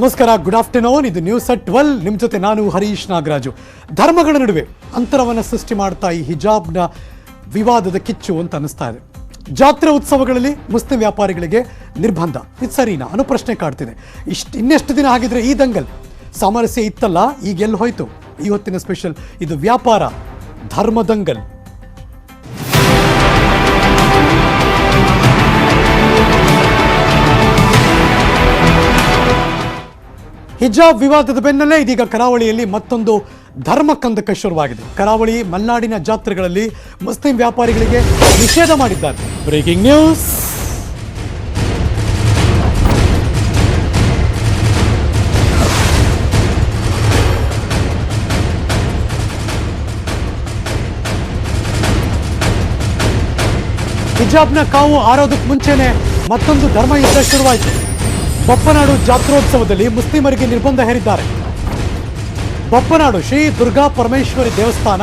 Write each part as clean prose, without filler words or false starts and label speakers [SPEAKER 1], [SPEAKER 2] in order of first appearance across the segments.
[SPEAKER 1] ನಮಸ್ಕಾರ, good afternoon. ಇದು news at 12. ನಿಮ್ಮ ಜೊತೆ ನಾನು ಹರೀಶ್ ನಾಗರಾಜು. ಧರ್ಮಗಳ ನಡುವೆ ಅಂತರವನ್ನು ಸೃಷ್ಟಿ ಮಾಡ್ತಾ ಈ ಹಿಜಾಬ್ನ ವಿವಾದದ ಕಿಚ್ಚು ಅಂತ ಅನ್ನಿಸ್ತಾ ಇದೆ. ಜಾತ್ರೆ ಉತ್ಸವಗಳಲ್ಲಿ ಮುಸ್ಲಿಂ ವ್ಯಾಪಾರಿಗಳಿಗೆ ನಿರ್ಬಂಧ, ಇದು ಸರಿನಾ ಅನ್ನೋ ಪ್ರಶ್ನೆ ಕಾಡ್ತಿದೆ. ಇನ್ನೆಷ್ಟು ದಿನ ಆಗಿದ್ರೆ ಈ ದಂಗಲ್ ಸಾಮರಸ್ಯ ಇತ್ತಲ್ಲ, ಈಗ ಎಲ್ಲಿ ಹೋಯ್ತು? ಇವತ್ತಿನ ಸ್ಪೆಷಲ್ ಇದು ವ್ಯಾಪಾರ ಧರ್ಮದಂಗಲ್. ಹಿಜಾಬ್ ವಿವಾದದ ಬೆನ್ನಲ್ಲೇ ಇದೀಗ ಕರಾವಳಿಯಲ್ಲಿ ಮತ್ತೊಂದು ಧರ್ಮಕಂದಕ ಶುರುವಾಗಿದೆ. ಕರಾವಳಿ ಮಲೆನಾಡಿನ ಜಾತ್ರೆಗಳಲ್ಲಿ ಮುಸ್ಲಿಂ ವ್ಯಾಪಾರಿಗಳಿಗೆ ನಿಷೇಧ ಮಾಡಿದ್ದಾರೆ. Breaking news. ಹಿಜಾಬ್ನ ಕಾವು ಆರೋದಕ್ಕೆ ಮುಂಚೆನೆ ಮತ್ತೊಂದು ಧರ್ಮ ಯುದ್ಧ ಶುರುವಾಯಿತು. ಬಪ್ಪನಾಡು ಜಾತ್ರೋತ್ಸವದಲ್ಲಿ ಮುಸ್ಲಿಮರಿಗೆ ನಿರ್ಬಂಧ ಹೇರಿದ್ದಾರೆ. ಬಪ್ಪನಾಡು ಶ್ರೀ ದುರ್ಗಾ ಪರಮೇಶ್ವರಿ ದೇವಸ್ಥಾನ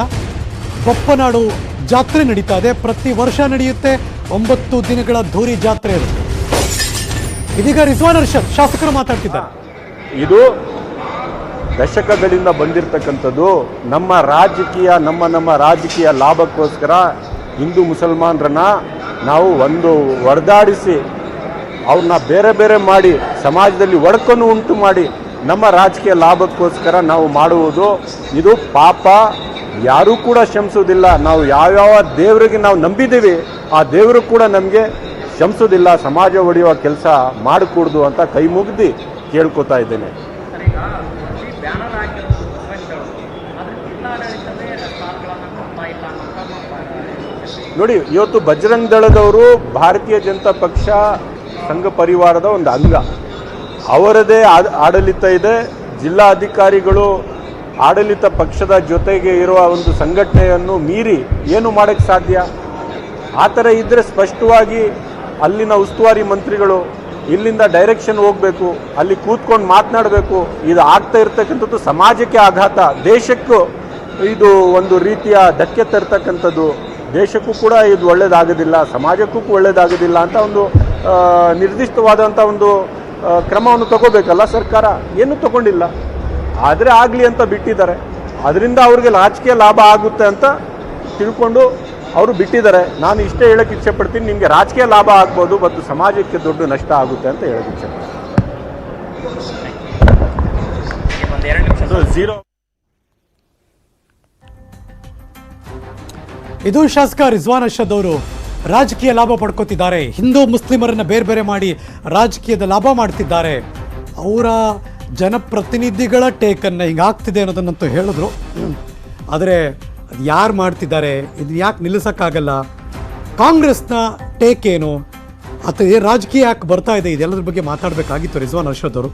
[SPEAKER 1] ಬಪ್ಪನಾಡು ಜಾತ್ರೆ ನಡೀತಾ ಇದೆ. ಪ್ರತಿ ವರ್ಷ ನಡೆಯುತ್ತೆ. 9 ದಿನಗಳ ಧೂರಿ ಜಾತ್ರೆ ಇರುತ್ತೆ. ಇದೀಗ ರಿಜ್ವಾನ್ ಅರ್ಷದ್ ಶಾಸಕರು ಮಾತಾಡ್ತಿದ್ದಾರೆ.
[SPEAKER 2] ಇದು ದಶಕಗಳಿಂದ ಬಂದಿರತಕ್ಕಂಥದ್ದು. ನಮ್ಮ ರಾಜಕೀಯ ಲಾಭಕ್ಕೋಸ್ಕರ ಹಿಂದೂ ಮುಸಲ್ಮಾನರನ್ನ ನಾವು ಹೊಡೆದಾಡಿಸಿ ಅವ್ರನ್ನ ಬೇರೆ ಬೇರೆ ಮಾಡಿ ಸಮಾಜದಲ್ಲಿ ಒಡಕನ್ನು ಉಂಟು ಮಾಡಿ ನಮ್ಮ ರಾಜಕೀಯ ಲಾಭಕ್ಕೋಸ್ಕರ ನಾವು ಮಾಡುವುದು ಇದು ಪಾಪ. ಯಾರೂ ಕೂಡ ಕ್ಷಮಿಸೋದಿಲ್ಲ. ನಾವು ಯಾವ್ಯಾವ ದೇವರಿಗೆ ನಾವು ನಂಬಿದ್ದೀವಿ ಆ ದೇವರು ಕೂಡ ನಮಗೆ ಕ್ಷಮಿಸೋದಿಲ್ಲ. ಸಮಾಜ ಒಡೆಯುವ ಕೆಲಸ ಮಾಡಕೂಡ್ದು ಅಂತ ಕೈ ಮುಗ್ದು ಕೇಳ್ಕೊತಾ ಇದ್ದೇನೆ. ನೋಡಿ, ಇವತ್ತು ಬಜರಂಗ್ ದಳದವರು ಭಾರತೀಯ ಜನತಾ ಪಕ್ಷ ಸಂಘ ಪರಿವಾರದ ಒಂದು ಅಂಗ. ಅವರದೇ ಆಡಳಿತ ಇದೆ. ಜಿಲ್ಲಾ ಅಧಿಕಾರಿಗಳು ಆಡಳಿತ ಪಕ್ಷದ ಜೊತೆಗೆ ಇರುವ ಒಂದು ಸಂಘಟನೆಯನ್ನು ಮೀರಿ ಏನು ಮಾಡೋಕ್ಕೆ ಸಾಧ್ಯ? ಆ ಥರ ಇದ್ದರೆ ಸ್ಪಷ್ಟವಾಗಿ ಅಲ್ಲಿನ ಉಸ್ತುವಾರಿ ಮಂತ್ರಿಗಳು ಇಲ್ಲಿಂದ ಡೈರೆಕ್ಷನ್ ಹೋಗಬೇಕು, ಅಲ್ಲಿ ಕೂತ್ಕೊಂಡು ಮಾತನಾಡಬೇಕು. ಇದು ಆಗ್ತಾ ಇರ್ತಕ್ಕಂಥದ್ದು ಸಮಾಜಕ್ಕೆ ಆಘಾತ, ದೇಶಕ್ಕೂ ಇದು ಒಂದು ರೀತಿಯ ಧಕ್ಕೆ ತರ್ತಕ್ಕಂಥದ್ದು. ದೇಶಕ್ಕೂ ಕೂಡ ಇದು ಒಳ್ಳೆಯದಾಗೋದಿಲ್ಲ, ಸಮಾಜಕ್ಕೂ ಒಳ್ಳೆಯದಾಗೋದಿಲ್ಲ ಅಂತ ಒಂದು ನಿರ್ದಿಷ್ಟವಾದಂಥ ಒಂದು ಕ್ರಮವನ್ನು ತಗೋಬೇಕಲ್ಲ ಸರ್ಕಾರ. ಏನೂ ತಗೊಂಡಿಲ್ಲ. ಆದರೆ ಆಗಲಿ ಅಂತ ಬಿಟ್ಟಿದ್ದಾರೆ. ಅದರಿಂದ ಅವ್ರಿಗೆ ರಾಜಕೀಯ ಲಾಭ ಆಗುತ್ತೆ ಅಂತ ತಿಳ್ಕೊಂಡು ಅವರು ಬಿಟ್ಟಿದ್ದಾರೆ. ನಾನು ಇಷ್ಟೇ ಹೇಳೋಕ್ಕೆ ಇಚ್ಛೆಪಡ್ತೀನಿ, ನಿಮಗೆ ರಾಜಕೀಯ ಲಾಭ ಆಗ್ಬೋದು ಮತ್ತು ಸಮಾಜಕ್ಕೆ ದೊಡ್ಡ ನಷ್ಟ ಆಗುತ್ತೆ ಅಂತ ಹೇಳೋಕ್ಕೆ ಇಚ್ಛೆಪಡ್ತೀನಿ.
[SPEAKER 1] ಇದು ಶಾಸಕ ರಿಜ್ವಾನ್ ಅರ್ಷದ್ ಅವರು ರಾಜಕೀಯ ಲಾಭ ಪಡ್ಕೋತಿದ್ದಾರೆ. ಹಿಂದೂ ಮುಸ್ಲಿಮರನ್ನ ಬೇರೆ ಬೇರೆ ಮಾಡಿ ರಾಜಕೀಯದ ಲಾಭ ಮಾಡ್ತಿದ್ದಾರೆ. ಅವರ ಜನಪ್ರತಿನಿಧಿಗಳ ಟೇಕನ್ನು ಹಿಂಗಾಗ್ತಿದೆ ಅನ್ನೋದನ್ನಂತೂ ಹೇಳಿದ್ರು. ಆದರೆ ಅದು ಯಾರು ಮಾಡ್ತಿದ್ದಾರೆ, ಇದು ಯಾಕೆ ನಿಲ್ಲಿಸೋಕ್ಕಾಗಲ್ಲ? ಕಾಂಗ್ರೆಸ್ನ ಟೇಕ್ ಏನು, ಅಥವಾ ರಾಜಕೀಯ ಯಾಕೆ ಬರ್ತಾ ಇದೆ, ಇದೆಲ್ಲದ್ರ ಬಗ್ಗೆ ಮಾತಾಡಬೇಕಾಗಿತ್ತು ರಿಜ್ವಾನ್ ಅರ್ಷದ್ ಅವರು.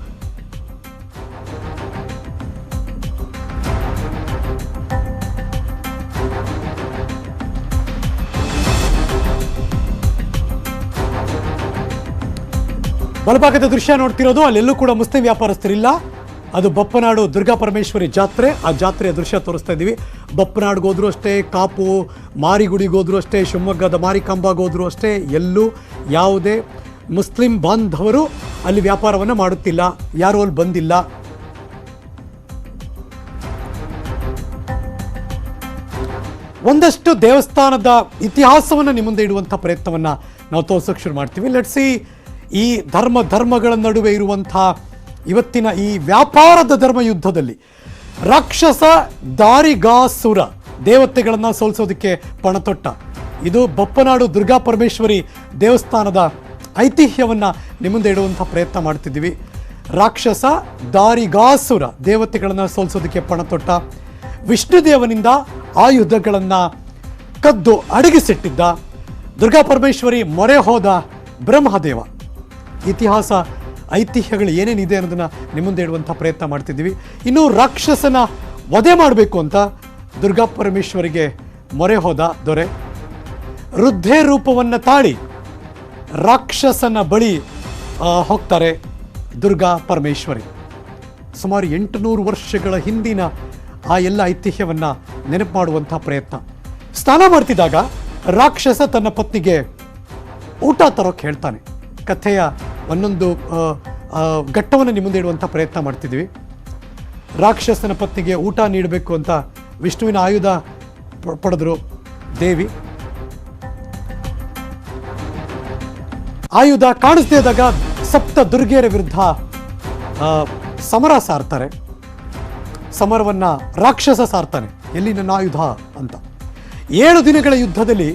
[SPEAKER 1] ಬಲಭಾಗದ ದೃಶ್ಯ ನೋಡ್ತಿರೋದು, ಅಲ್ಲೆಲ್ಲೂ ಕೂಡ ಮುಸ್ಲಿಂ ವ್ಯಾಪಾರಸ್ಥರಿಲ್ಲ. ಅದು ಬಪ್ಪನಾಡು ದುರ್ಗಾ ಪರಮೇಶ್ವರಿ ಜಾತ್ರೆ. ಆ ಜಾತ್ರೆಯ ದೃಶ್ಯ ತೋರಿಸ್ತಾ ಇದ್ದೀವಿ. ಬಪ್ಪನಾಡ್ಗೆ ಹೋದ್ರು ಅಷ್ಟೇ, ಕಾಪು ಮಾರಿಗುಡಿಗೆ ಹೋದ್ರು ಅಷ್ಟೇ, ಶಿವಮೊಗ್ಗದ ಮಾರಿಕಾಂಬಾಗೆ ಹೋದ್ರು ಅಷ್ಟೇ, ಎಲ್ಲೂ ಯಾವುದೇ ಮುಸ್ಲಿಂ ಬಾಂಧವರು ಅಲ್ಲಿ ವ್ಯಾಪಾರವನ್ನು ಮಾಡುತ್ತಿಲ್ಲ. ಯಾರೂ ಅಲ್ಲಿ ಬಂದಿಲ್ಲ. ಒಂದಷ್ಟು ದೇವಸ್ಥಾನದ ಇತಿಹಾಸವನ್ನು ನಿಮ್ಮ ಮುಂದೆ ಇಡುವಂಥ ಪ್ರಯತ್ನವನ್ನು ನಾವು ತೋರ್ಸೋಕೆ ಶುರು ಮಾಡ್ತೀವಿ. ಲೆಟ್ಸಿ ಈ ಧರ್ಮಗಳ ನಡುವೆ ಇರುವಂಥ ಇವತ್ತಿನ ಈ ವ್ಯಾಪಾರದ ಧರ್ಮ ಯುದ್ಧದಲ್ಲಿ ರಾಕ್ಷಸ ದಾರಿಗಾಸುರ ದೇವತೆಗಳನ್ನು ಸೋಲಿಸೋದಕ್ಕೆ ಪಣತೊಟ್ಟ. ಇದು ಬಪ್ಪನಾಡು ದುರ್ಗಾ ಪರಮೇಶ್ವರಿ ದೇವಸ್ಥಾನದ ಐತಿಹ್ಯವನ್ನು ನಿಮ್ಮ ಮುಂದೆ ಇಡುವಂಥ ಪ್ರಯತ್ನ ಮಾಡ್ತಿದ್ದೀವಿ. ರಾಕ್ಷಸ ದಾರಿಗಾಸುರ ದೇವತೆಗಳನ್ನು ಸೋಲಿಸೋದಕ್ಕೆ ಪಣತೊಟ್ಟ. ವಿಷ್ಣುದೇವನಿಂದ ಆಯುಧಗಳನ್ನು ಕದ್ದು ಅಡಗಿಸಿಟ್ಟಿದ್ದ ದುರ್ಗಾ ಪರಮೇಶ್ವರಿ ಮೊರೆ ಹೋದ ಬ್ರಹ್ಮದೇವ. ಇತಿಹಾಸ ಐತಿಹ್ಯಗಳು ಏನೇನಿದೆ ಅನ್ನೋದನ್ನು ನಿಮ್ಮ ಮುಂದೆ ಇಡುವಂಥ ಪ್ರಯತ್ನ ಮಾಡ್ತಿದ್ದೀವಿ. ಇನ್ನು ರಾಕ್ಷಸನ ವಧೆ ಮಾಡಬೇಕು ಅಂತ ದುರ್ಗಾ ಪರಮೇಶ್ವರಿಗೆ ಮೊರೆ ಹೋದ ದೊರೆ ವೃದ್ಧೆ ರೂಪವನ್ನು ತಾಳಿ ರಾಕ್ಷಸನ ಬಳಿ ಹೋಗ್ತಾರೆ ದುರ್ಗಾ ಪರಮೇಶ್ವರಿ. ಸುಮಾರು 800 ವರ್ಷಗಳ ಹಿಂದಿನ ಆ ಎಲ್ಲ ಐತಿಹ್ಯವನ್ನು ನೆನಪು ಮಾಡುವಂಥ ಪ್ರಯತ್ನ. ಸ್ನಾನ ಮಾಡ್ತಿದ್ದಾಗ ರಾಕ್ಷಸ ತನ್ನ ಪತ್ನಿಗೆ ಊಟ ತರೋಕ್ಕೆ ಹೇಳ್ತಾನೆ. ಕಥೆಯ ಒಂದೊಂದು ಘಟ್ಟವನ್ನು ನಿಮ್ಮ ಮುಂದೆ ಇಡುವಂಥ ಪ್ರಯತ್ನ ಮಾಡ್ತಿದ್ದೀವಿ. ರಾಕ್ಷಸನ ಪತ್ನಿಗೆ ಊಟ ನೀಡಬೇಕು ಅಂತ ವಿಷ್ಣುವಿನ ಆಯುಧ ಪಡೆದ್ರು ದೇವಿ. ಆಯುಧ ಕಾಣಿಸ್ದೇ ಇದ್ದಾಗ ಸಪ್ತ ದುರ್ಗೆಯರ ವಿರುದ್ಧ ಸಮರ ಸಾರ್ತಾರೆ. ಸಮರವನ್ನು ರಾಕ್ಷಸ ಸಾರ್ತಾನೆ, ಎಲ್ಲಿ ನನ್ನ ಆಯುಧ ಅಂತ. 7 ದಿನಗಳ ಯುದ್ಧದಲ್ಲಿ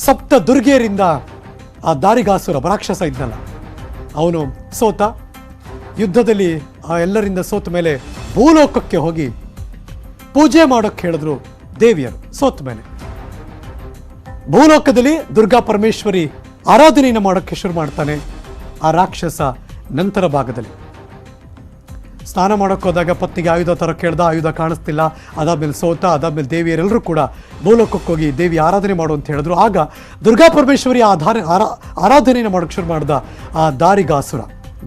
[SPEAKER 1] ಸಪ್ತ ದುರ್ಗೆಯರಿಂದ ಆ ದಾರಿಗಾಸುರ ರಾಕ್ಷಸ ಇದ್ನಲ್ಲ, ಅವನು ಸೋತ. ಯುದ್ಧದಲ್ಲಿ ಆ ಎಲ್ಲರಿಂದ ಸೋತ ಮೇಲೆ ಭೂಲೋಕಕ್ಕೆ ಹೋಗಿ ಪೂಜೆ ಮಾಡೋಕ್ಕೆ ಹೇಳಿದ್ರು ದೇವಿಯರು. ಸೋತ ಮೇಲೆ ಭೂಲೋಕದಲ್ಲಿ ದುರ್ಗಾ ಪರಮೇಶ್ವರಿ ಆರಾಧನೆಯನ್ನು ಮಾಡೋಕ್ಕೆ ಶುರು ಮಾಡ್ತಾನೆ ಆ ರಾಕ್ಷಸ. ನಂತರ ಭಾಗದಲ್ಲಿ ಸ್ನಾನ ಮಾಡೋಕ್ಕೆ ಹೋದಾಗ ಪತ್ನಿಗೆ ಆಯುಧ ತರಕ್ಕೆ ಹೇಳ್ದ, ಆಯುಧ ಕಾಣಿಸ್ತಿಲ್ಲ. ಅದಾದ್ಮೇಲೆ ಸೋತ. ಅದಾದ್ಮೇಲೆ ದೇವಿಯರೆಲ್ಲರೂ ಕೂಡ ಭೂಲೋಕಕ್ಕೆ ಹೋಗಿ ದೇವಿ ಆರಾಧನೆ ಮಾಡು ಅಂತ ಹೇಳಿದ್ರು. ಆಗ ದುರ್ಗಾ ಪರಮೇಶ್ವರಿ ಆರಾಧನೆಯನ್ನು ಮಾಡೋಕ್ಕೆ ಶುರು ಮಾಡ್ದ ಆ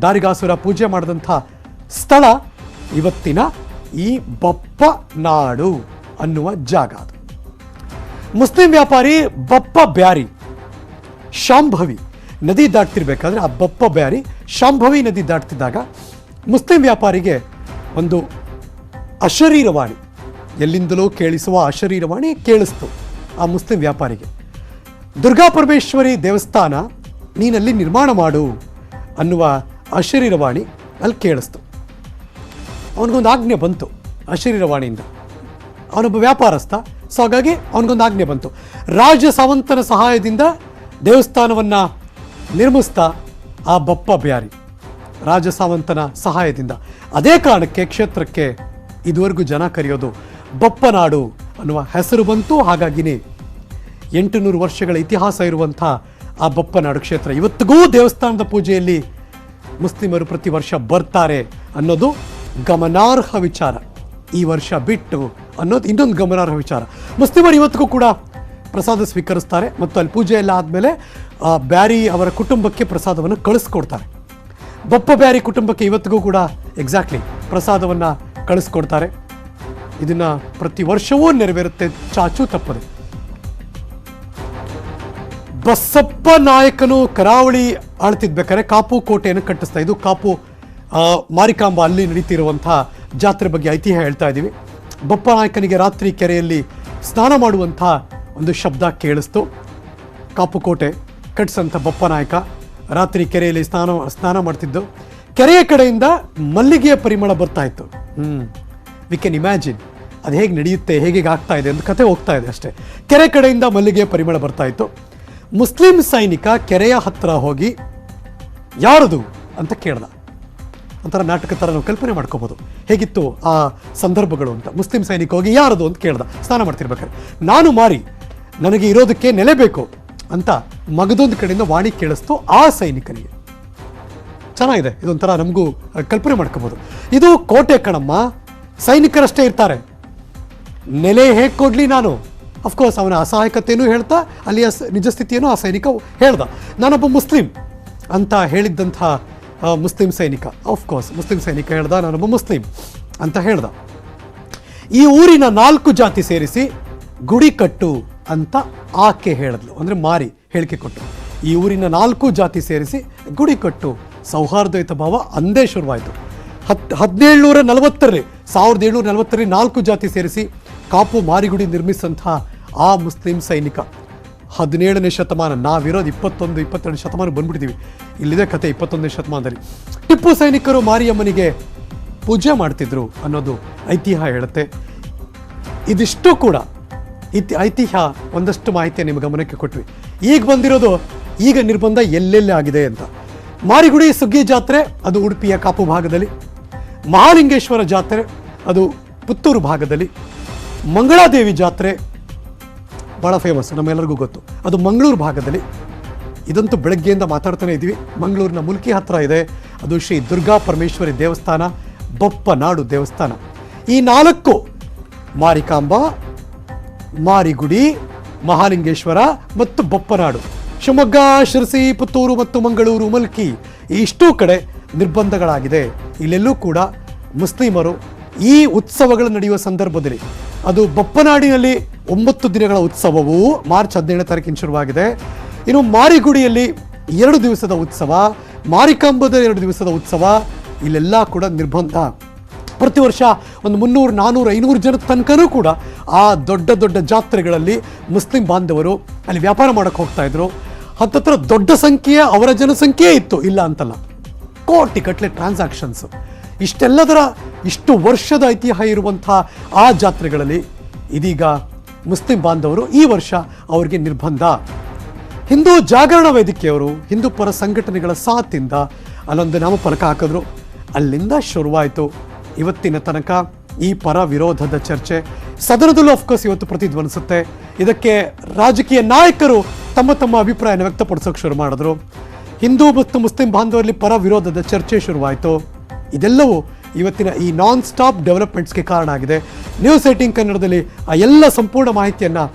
[SPEAKER 1] ದಾರಿಗಾಸುರ ಪೂಜೆ ಮಾಡಿದಂಥ ಸ್ಥಳ ಇವತ್ತಿನ ಈ ಬಪ್ಪನಾಡು ಅನ್ನುವ ಜಾಗ. ಅದು ಮುಸ್ಲಿಂ ವ್ಯಾಪಾರಿ ಬಪ್ಪ ಬ್ಯಾರಿ ಶಾಂಭವಿ ನದಿ ದಾಟ್ತಿರ್ಬೇಕಾದ್ರೆ ಆ ಬಪ್ಪ ಬ್ಯಾರಿ ಶಾಂಭವಿ ನದಿ ದಾಟ್ತಿದ್ದಾಗ ಮುಸ್ಲಿಂ ವ್ಯಾಪಾರಿಗೆ ಒಂದು ಅಶರೀರವಾಣಿ, ಎಲ್ಲಿಂದಲೂ ಕೇಳಿಸುವ ಅಶರೀರವಾಣಿ ಕೇಳಿಸ್ತು ಆ ಮುಸ್ಲಿಂ ವ್ಯಾಪಾರಿಗೆ. ದುರ್ಗಾ ಪರಮೇಶ್ವರಿ ದೇವಸ್ಥಾನ ನೀನಲ್ಲಿ ನಿರ್ಮಾಣ ಮಾಡು ಅನ್ನುವ ಅಶರೀರವಾಣಿ ಅಲ್ಲಿ ಕೇಳಿಸ್ತು. ಅವನಿಗೊಂದು ಆಜ್ಞೆ ಬಂತು ಅಶರೀರವಾಣಿಯಿಂದ. ಅವನೊಬ್ಬ ವ್ಯಾಪಾರಸ್ಥ, ಸೊ ಹಾಗಾಗಿ ಅವನಿಗೊಂದು ಆಜ್ಞೆ ಬಂತು. ರಾಜ ಸಾವಂತನ ಸಹಾಯದಿಂದ ದೇವಸ್ಥಾನವನ್ನು ನಿರ್ಮಿಸ್ತಾ ಆ ಬಪ್ಪ ಬ್ಯಾರಿ ರಾಜ ಸಾವಂತನ ಸಹಾಯದಿಂದ. ಅದೇ ಕಾರಣಕ್ಕೆ ಕ್ಷೇತ್ರಕ್ಕೆ ಇದುವರೆಗೂ ಜನ ಕರೆಯೋದು ಬಪ್ಪನಾಡು ಅನ್ನುವ ಹೆಸರು ಬಂತು. ಹಾಗಾಗಿನೇ 800 ವರ್ಷಗಳ ಇತಿಹಾಸ ಇರುವಂಥ ಆ ಬಪ್ಪನಾಡು ಕ್ಷೇತ್ರ ಇವತ್ತಿಗೂ ದೇವಸ್ಥಾನದ ಪೂಜೆಯಲ್ಲಿ ಮುಸ್ಲಿಮರು ಪ್ರತಿ ವರ್ಷ ಬರ್ತಾರೆ ಅನ್ನೋದು ಗಮನಾರ್ಹ ವಿಚಾರ. ಈ ವರ್ಷ ಬಿಟ್ಟು ಅನ್ನೋದು ಇನ್ನೊಂದು ಗಮನಾರ್ಹ ವಿಚಾರ. ಮುಸ್ಲಿಮರು ಇವತ್ತಿಗೂ ಕೂಡ ಪ್ರಸಾದ ಸ್ವೀಕರಿಸ್ತಾರೆ ಮತ್ತು ಅಲ್ಲಿ ಪೂಜೆ ಎಲ್ಲ ಆದಮೇಲೆ ಬ್ಯಾರಿ ಅವರ ಕುಟುಂಬಕ್ಕೆ ಪ್ರಸಾದವನ್ನು ಕಳಿಸ್ಕೊಡ್ತಾರೆ. ಬಪ್ಪ ಬ್ಯಾರಿ ಕುಟುಂಬಕ್ಕೆ ಇವತ್ತಿಗೂ ಕೂಡ ಎಕ್ಸಾಕ್ಟ್ಲಿ ಪ್ರಸಾದವನ್ನು ಕಳಿಸ್ಕೊಡ್ತಾರೆ. ಇದನ್ನು ಪ್ರತಿ ವರ್ಷವೂ ನೆರವೇರುತ್ತೆ, ಚಾಚು ತಪ್ಪದೆ. ಬಸಪ್ಪ ನಾಯಕನು ಕರಾವಳಿ ಆಳ್ತಿದ್ಬೇಕಾದ್ರೆ ಕಾಪು ಕೋಟೆಯನ್ನು ಕಟ್ಟಿಸ್ತಾ. ಇದು ಕಾಪು ಮಾರಿಕಾಂಬ ಅಲ್ಲಿ ನಡೀತಿರುವಂಥ ಜಾತ್ರೆ ಬಗ್ಗೆ ಐತಿಹ್ಯ ಹೇಳ್ತಾ ಇದ್ದೀವಿ. ಬಪ್ಪ ನಾಯಕನಿಗೆ ರಾತ್ರಿ ಕೆರೆಯಲ್ಲಿ ಸ್ನಾನ ಮಾಡುವಂಥ ಒಂದು ಶಬ್ದ ಕೇಳಿಸ್ತು. ಕಾಪು ಕೋಟೆ ಕಟ್ಟಿಸಂಥ ಬಪ್ಪ ನಾಯಕ ರಾತ್ರಿ ಕೆರೆಯಲ್ಲಿ ಸ್ನಾನ ಮಾಡ್ತಿದ್ದು. ಕೆರೆಯ ಕಡೆಯಿಂದ ಮಲ್ಲಿಗೆಯ ಪರಿಮಳ ಬರ್ತಾ ಇತ್ತು. ವಿ ಕ್ಯಾನ್ ಇಮ್ಯಾಜಿನ್ ಅದು ಹೇಗೆ ನಡೆಯುತ್ತೆ, ಹೇಗೆ ಆಗ್ತಾ ಇದೆ ಅಂತ ಕತೆ ಹೋಗ್ತಾ ಇದೆ ಅಷ್ಟೇ. ಕೆರೆ ಕಡೆಯಿಂದ ಮಲ್ಲಿಗೆಯ ಪರಿಮಳ ಬರ್ತಾ ಇತ್ತು. ಮುಸ್ಲಿಂ ಸೈನಿಕ ಕೆರೆಯ ಹತ್ತಿರ ಹೋಗಿ ಯಾರದು ಅಂತ ಕೇಳ್ದ. ಒಂಥರ ನಾಟಕ ಥರ ನಾವು ಕಲ್ಪನೆ ಮಾಡ್ಕೋಬೋದು ಹೇಗಿತ್ತು ಆ ಸಂದರ್ಭಗಳು ಅಂತ. ಮುಸ್ಲಿಂ ಸೈನಿಕ ಹೋಗಿ ಯಾರದು ಅಂತ ಕೇಳ್ದ ಸ್ನಾನ ಮಾಡ್ತಿರ್ಬೇಕಾದ್ರೆ. ನಾನು ಮಾರಿ, ನನಗೆ ಇರೋದಕ್ಕೆ ನೆಲೆ ಬೇಕು ಅಂತ ಮಗದೊಂದು ಕಡೆಯಿಂದ ವಾಣಿ ಕೇಳಿಸ್ತು ಆ ಸೈನಿಕನಿಗೆ. ಚೆನ್ನಾಗಿದೆ, ಇದೊಂಥರ ನಮಗೂ ಕಲ್ಪನೆ ಮಾಡ್ಕೋಬೋದು. ಇದು ಕೋಟೆ ಕಣಮ್ಮ, ಸೈನಿಕರಷ್ಟೇ ಇರ್ತಾರೆ, ನೆಲೆ ಹೇಗೆ ಕೊಡ್ಲಿ ನಾನು. ಅಫ್ಕೋರ್ಸ್ ಅವನ ಅಸಹಾಯಕತೆಯೂ ಹೇಳ್ತಾ ಅಲ್ಲಿಯ ನಿಜ ಸ್ಥಿತಿಯನ್ನು ಆ ಸೈನಿಕ ಹೇಳ್ದ. ನಾನೊಬ್ಬ ಮುಸ್ಲಿಂ ಅಂತ ಹೇಳಿದ್ದಂಥ ಮುಸ್ಲಿಂ ಸೈನಿಕ, ಆಫ್ಕೋರ್ಸ್ ಮುಸ್ಲಿಂ ಸೈನಿಕ ಹೇಳ್ದ ನಾನೊಬ್ಬ ಮುಸ್ಲಿಂ ಅಂತ ಹೇಳ್ದ. ಈ ಊರಿನ 4 ಜಾತಿ ಸೇರಿಸಿ ಗುಡಿ ಕಟ್ಟು ಅಂತ ಆಕೆ ಹೇಳಿದ್ಲು, ಅಂದರೆ ಮಾರಿ ಹೇಳಿಕೆ ಕೊಟ್ಟು. ಈ ಊರಿನ 4 ಜಾತಿ ಸೇರಿಸಿ ಗುಡಿ ಕಟ್ಟು. ಸೌಹಾರ್ದಯುತ ಭಾವ ಅಂದೇ ಶುರುವಾಯಿತು. 1740ರಲ್ಲಿ 4 ಜಾತಿ ಸೇರಿಸಿ ಕಾಪು ಮಾರಿಗುಡಿ ನಿರ್ಮಿಸಿದಂಥ ಆ ಮುಸ್ಲಿಂ ಸೈನಿಕ 17ನೇ ಶತಮಾನ. ನಾವಿರೋದು 21-22 ಶತಮಾನ ಬಂದ್ಬಿಟ್ಟಿದ್ದೀವಿ. ಇಲ್ಲಿದೆ ಕತೆ 21ನೇ ಶತಮಾನದಲ್ಲಿ. ಟಿಪ್ಪು ಸೈನಿಕರು ಮಾರಿಯಮ್ಮನಿಗೆ ಪೂಜೆ ಮಾಡ್ತಿದ್ರು ಅನ್ನೋದು ಐತಿಹ್ಯ ಹೇಳುತ್ತೆ. ಇದಿಷ್ಟು ಕೂಡ ಐತಿಹ್ಯ ಒಂದಷ್ಟು ಮಾಹಿತಿ ನಿಮ್ಮ ಗಮನಕ್ಕೆ ಕೊಟ್ವಿ. ಈಗ ಬಂದಿರೋದು ಈಗ ನಿರ್ಬಂಧ ಎಲ್ಲೆಲ್ಲಿ ಆಗಿದೆ ಅಂತ. ಮಾರಿಗುಡಿ ಸುಗ್ಗಿ ಜಾತ್ರೆ ಅದು ಉಡುಪಿಯ ಕಾಪು ಭಾಗದಲ್ಲಿ, ಮಹಾಲಿಂಗೇಶ್ವರ ಜಾತ್ರೆ ಅದು ಪುತ್ತೂರು ಭಾಗದಲ್ಲಿ, ಮಂಗಳಾದೇವಿ ಜಾತ್ರೆ ಭಾಳ ಫೇಮಸ್ ನಮ್ಮೆಲ್ಲರಿಗೂ ಗೊತ್ತು, ಅದು ಮಂಗಳೂರು ಭಾಗದಲ್ಲಿ. ಇದಂತೂ ಬೆಳಗ್ಗೆಯಿಂದ ಮಾತಾಡ್ತಾನೆ ಇದ್ದೀವಿ. ಮಂಗಳೂರಿನ ಮುಲ್ಕಿ ಹತ್ರ ಇದೆ, ಅದು ಶ್ರೀ ದುರ್ಗಾ ಪರಮೇಶ್ವರಿ ದೇವಸ್ಥಾನ, ಬಪ್ಪನಾಡು ದೇವಸ್ಥಾನ. ಈ 4 ಮಾರಿಕಾಂಬ, ಮಾರಿಗುಡಿ, ಮಹಾಲಿಂಗೇಶ್ವರ ಮತ್ತು ಬಪ್ಪನಾಡು, ಶಿವಮೊಗ್ಗ, ಶಿರಸಿ, ಪುತ್ತೂರು ಮತ್ತು ಮಂಗಳೂರು, ಮುಲ್ಕಿ, ಇಷ್ಟೂ ಕಡೆ ನಿರ್ಬಂಧಗಳಾಗಿದೆ. ಇಲ್ಲೆಲ್ಲೂ ಕೂಡ ಮುಸ್ಲಿಮರು ಈ ಉತ್ಸವಗಳು ನಡೆಯುವ ಸಂದರ್ಭದಲ್ಲಿ, ಅದು ಬಪ್ಪನಾಡಿನಲ್ಲಿ 9 ದಿನಗಳ ಉತ್ಸವವು ಮಾರ್ಚ್ 17ನೇ ತಾರೀಕಿನ ಶುರುವಾಗಿದೆ. ಇನ್ನು ಮಾರಿಗುಡಿಯಲ್ಲಿ 2 ದಿವಸದ ಉತ್ಸವ, ಮಾರಿಕಾಂಬದ 2 ದಿವಸದ ಉತ್ಸವ, ಇಲ್ಲೆಲ್ಲ ಕೂಡ ನಿರ್ಬಂಧ. ಪ್ರತಿ ವರ್ಷ ಒಂದು 300, 400, 500 ಜನದ ತನಕನೂ ಕೂಡ ಆ ದೊಡ್ಡ ದೊಡ್ಡ ಜಾತ್ರೆಗಳಲ್ಲಿ ಮುಸ್ಲಿಂ ಬಾಂಧವರು ಅಲ್ಲಿ ವ್ಯಾಪಾರ ಮಾಡೋಕ್ಕೆ ಹೋಗ್ತಾ ಇದ್ರು. ಹತ್ತತ್ರ ದೊಡ್ಡ ಸಂಖ್ಯೆಯ ಅವರ ಜನಸಂಖ್ಯೆ ಇತ್ತು, ಇಲ್ಲ ಅಂತಲ್ಲ. ಕೋಟಿ ಗಟ್ಟಲೆ ಟ್ರಾನ್ಸಾಕ್ಷನ್ಸ್. ಇಷ್ಟು ವರ್ಷದ ಐತಿಹ್ಯ ಇರುವಂಥ ಆ ಜಾತ್ರೆಗಳಲ್ಲಿ ಇದೀಗ ಮುಸ್ಲಿಂ ಬಾಂಧವರು ಈ ವರ್ಷ ಅವರಿಗೆ ನಿರ್ಬಂಧ. ಹಿಂದೂ ಜಾಗರಣ ವೇದಿಕೆಯವರು ಹಿಂದೂ ಪರ ಸಂಘಟನೆಗಳ ಸಾಥಿಂದ ಅಲ್ಲೊಂದು ನಾಮಫಲಕ ಹಾಕಿದ್ರು. ಅಲ್ಲಿಂದ ಶುರುವಾಯಿತು ಇವತ್ತಿನ ತನಕ ಈ ಪರ ವಿರೋಧದ ಚರ್ಚೆ. ಸದನದಲ್ಲೂ ಅಫ್ಕೋರ್ಸ್ ಇವತ್ತು ಪ್ರತಿಧ್ವನಿಸುತ್ತೆ. ಇದಕ್ಕೆ ರಾಜಕೀಯ ನಾಯಕರು ತಮ್ಮ ತಮ್ಮ ಅಭಿಪ್ರಾಯನ ವ್ಯಕ್ತಪಡಿಸೋಕೆ ಶುರು ಮಾಡಿದ್ರು. ಹಿಂದೂ ಮತ್ತು ಮುಸ್ಲಿಂ ಬಾಂಧವರಲ್ಲಿ ಪರ ವಿರೋಧದ ಚರ್ಚೆ ಶುರುವಾಯಿತು. ಇದೆಲ್ಲವೂ ಇವತ್ತಿನ ಈ ನಾನ್ ಸ್ಟಾಪ್ ಡೆವಲಪ್ಮೆಂಟ್ಸ್ಗೆ ಕಾರಣ ಆಗಿದೆ. ನ್ಯೂಸ್ 18 ಕನ್ನಡದಲ್ಲಿ ಆ ಎಲ್ಲ ಸಂಪೂರ್ಣ ಮಾಹಿತಿಯನ್ನು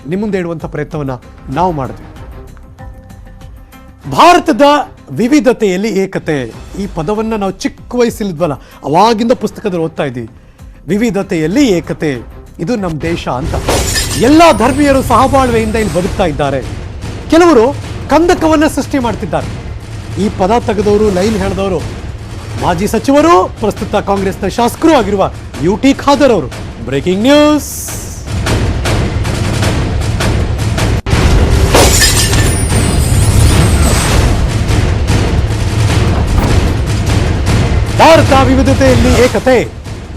[SPEAKER 1] ನಿಮ್ಮ ಮುಂದೆ ಇಡುವಂಥ ಪ್ರಯತ್ನವನ್ನು ನಾವು ಮಾಡಿದ್ವಿ. ಭಾರತದ ವಿವಿಧತೆಯಲ್ಲಿ ಏಕತೆ, ಈ ಪದವನ್ನು ನಾವು ಚಿಕ್ಕ ವಯಸ್ಸಲ್ಲಿದ್ವಲ್ಲ, ಅವಾಗಿಂದ ಪುಸ್ತಕದಲ್ಲಿ ಓದ್ತಾ ಇದ್ದೀವಿ. ವಿವಿಧತೆಯಲ್ಲಿ ಏಕತೆ, ಇದು ನಮ್ಮ ದೇಶ ಅಂತ. ಎಲ್ಲ ಧರ್ಮೀಯರು ಸಹಬಾಳ್ವೆಯಿಂದ ಇಲ್ಲಿ ಬದುಕ್ತಾ ಇದ್ದಾರೆ. ಕೆಲವರು ಕಂದಕವನ್ನು ಸೃಷ್ಟಿ ಮಾಡ್ತಿದ್ದಾರೆ. ಈ ಪದ ತೆಗೆದವರು, ಲೈನ್ ಹೇಳಿದವರು ಮಾಜಿ ಸಚಿವರು, ಪ್ರಸ್ತುತ ಕಾಂಗ್ರೆಸ್ನ ಶಾಸಕರು ಆಗಿರುವ UT ಖಾದರ್ ಅವರು. Breaking news. ಭಾರತ ವಿವಿಧತೆಯಲ್ಲಿ ಏಕತೆ,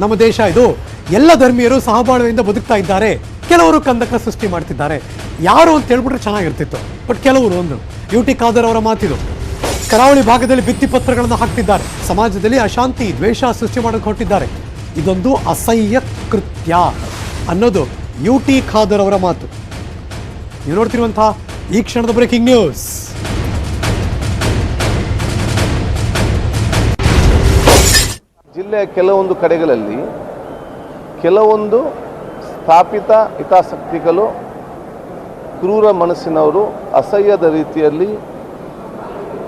[SPEAKER 1] ನಮ್ಮ ದೇಶ ಇದು. ಎಲ್ಲ ಧರ್ಮೀಯರು ಸಹಬಾಳ್ವೆಯಿಂದ ಬದುಕ್ತಾ ಇದ್ದಾರೆ. ಕೆಲವರು ಕಂದಕ ಸೃಷ್ಟಿ ಮಾಡ್ತಿದ್ದಾರೆ. ಯಾರು ಅಂತ ಹೇಳ್ಬಿಟ್ರೆ ಚೆನ್ನಾಗಿರ್ತಿತ್ತು, ಬಟ್ ಕೆಲವರು ಒಂದು UT ಖಾದರ್ ಅವರ ಮಾತಿದು. ಕರಾವಳಿ ಭಾಗದಲ್ಲಿ ಭಿತ್ತಿಪತ್ರಗಳನ್ನು ಹಾಕ್ತಿದ್ದಾರೆ, ಸಮಾಜದಲ್ಲಿ ಅಶಾಂತಿ ದ್ವೇಷ ಸೃಷ್ಟಿ ಮಾಡಕ್ಕೆ ಹೊರಟಿದ್ದಾರೆ. ಇದೊಂದು ಅಸಹ್ಯ ಕೃತ್ಯ ಅನ್ನೋದು UT ಖಾದರ್ ಅವರ ಮಾತು. ನೀವು ನೋಡ್ತಿರುವಂತಹ ಈ ಕ್ಷಣದ ಬ್ರೇಕಿಂಗ್ ನ್ಯೂಸ್.
[SPEAKER 3] ಜಿಲ್ಲೆಯ ಕೆಲವೊಂದು ಕಡೆಗಳಲ್ಲಿ ಕೆಲವೊಂದು ಸ್ಥಾಪಿತ ಹಿತಾಸಕ್ತಿಗಳು, ಕ್ರೂರ ಮನಸ್ಸಿನವರು ಅಸಹ್ಯದ ರೀತಿಯಲ್ಲಿ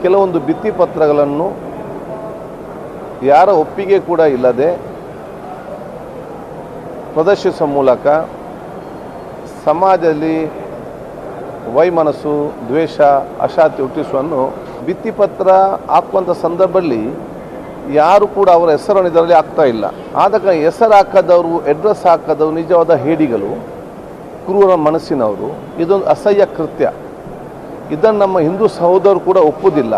[SPEAKER 3] ಕೆಲವೊಂದು ಭಿತ್ತಿಪತ್ರಗಳನ್ನು ಯಾರ ಒಪ್ಪಿಗೆ ಕೂಡ ಇಲ್ಲದೆ ಪ್ರದರ್ಶಿಸುವ ಮೂಲಕ ಸಮಾಜದಲ್ಲಿ ವೈಮನಸ್ಸು, ದ್ವೇಷ, ಅಶಾಂತಿ ಹುಟ್ಟಿಸುವನ್ನು ಭಿತ್ತಿಪತ್ರ ಹಾಕುವಂಥ ಸಂದರ್ಭದಲ್ಲಿ ಯಾರು ಕೂಡ ಅವರ ಹೆಸರನ್ನು ಇದರಲ್ಲಿ ಹಾಕ್ತಾ ಇಲ್ಲ. ಆದ ಕಾರಣ ಹೆಸರು ಹಾಕದವರು, ಅಡ್ರೆಸ್ ಹಾಕದವರು ನಿಜವಾದ ಹೇಡಿಗಳು, ಕ್ರೂರ ಮನಸ್ಸಿನವರು. ಇದೊಂದು ಅಸಹ್ಯ ಕೃತ್ಯ. ಇದನ್ನು ನಮ್ಮ ಹಿಂದೂ ಸಹೋದರರು ಕೂಡ ಒಪ್ಪುವುದಿಲ್ಲ.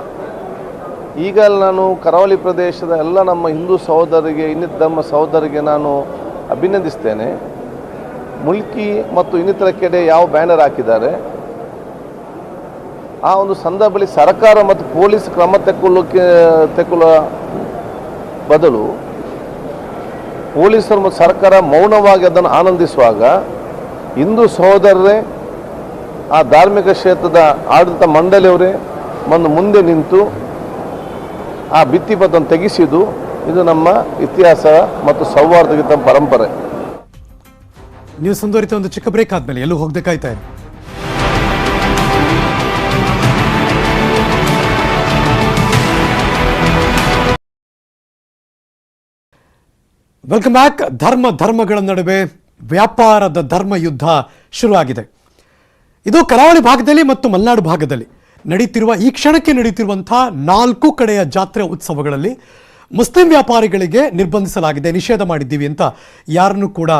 [SPEAKER 3] ಈಗ ನಾನು ಕರಾವಳಿ ಪ್ರದೇಶದ ಎಲ್ಲ ನಮ್ಮ ಹಿಂದೂ ಸಹೋದರಿಗೆ, ಇನ್ನಿತರ ಧರ್ಮ ಸಹೋದರಿಗೆ ನಾನು ಅಭಿನಂದಿಸ್ತೇನೆ. ಮುಲ್ಕಿ ಮತ್ತು ಇನ್ನಿತರ ಕಡೆ ಯಾವ ಬ್ಯಾನರ್ ಹಾಕಿದ್ದಾರೆ, ಆ ಒಂದು ಸಂದರ್ಭದಲ್ಲಿ ಸರ್ಕಾರ ಮತ್ತು ಪೊಲೀಸ್ ಕ್ರಮ ತೆಗೊಳ್ಳುವ ಬದಲು ಪೊಲೀಸರು ಮತ್ತು ಸರ್ಕಾರ ಮೌನವಾಗಿ ಅದನ್ನು ಆನಂದಿಸುವಾಗ ಹಿಂದೂ ಸಹೋದರರೇ, ಆ ಧಾರ್ಮಿಕ ಕ್ಷೇತ್ರದ ಆಡಳಿತ ಮಂಡಳಿಯವರೇ ಮುಂದೆ ನಿಂತು ಆ ಭಿತ್ತಿಪತ್ರವನ್ನು ತೆಗೆಸಿದ್ದು, ಇದು ನಮ್ಮ ಇತಿಹಾಸ ಮತ್ತು ಸೌಹಾರ್ದಯುತ ಪರಂಪರೆ.
[SPEAKER 1] ನ್ಯೂಸ್ ಮುಂದುವರಿತ ಒಂದು ಚಿಕ್ಕ ಬ್ರೇಕ್ ಆದ್ಮೇಲೆ ಎಲ್ಲೂ ಹೋಗ್ಬೇಕಾಯ್ತಾ ಇದೆ. Welcome back. ಧರ್ಮಗಳ ನಡುವೆ ವ್ಯಾಪಾರದ ಧರ್ಮ ಯುದ್ಧ ಶುರುವಾಗಿದೆ. ಇದು ಕರಾವಳಿ ಭಾಗದಲ್ಲಿ ಮತ್ತು ಮಲೆನಾಡು ಭಾಗದಲ್ಲಿ ನಡೀತಿರುವ, ಈ ಕ್ಷಣಕ್ಕೆ ನಡೀತಿರುವಂತಹ 4 ಕಡೆಯ ಜಾತ್ರೆ ಉತ್ಸವಗಳಲ್ಲಿ ಮುಸ್ಲಿಂ ವ್ಯಾಪಾರಿಗಳಿಗೆ ನಿರ್ಬಂಧಿಸಲಾಗಿದೆ, ನಿಷೇಧ ಮಾಡಿದ್ದೀವಿ ಅಂತ ಯಾರನ್ನೂ ಕೂಡ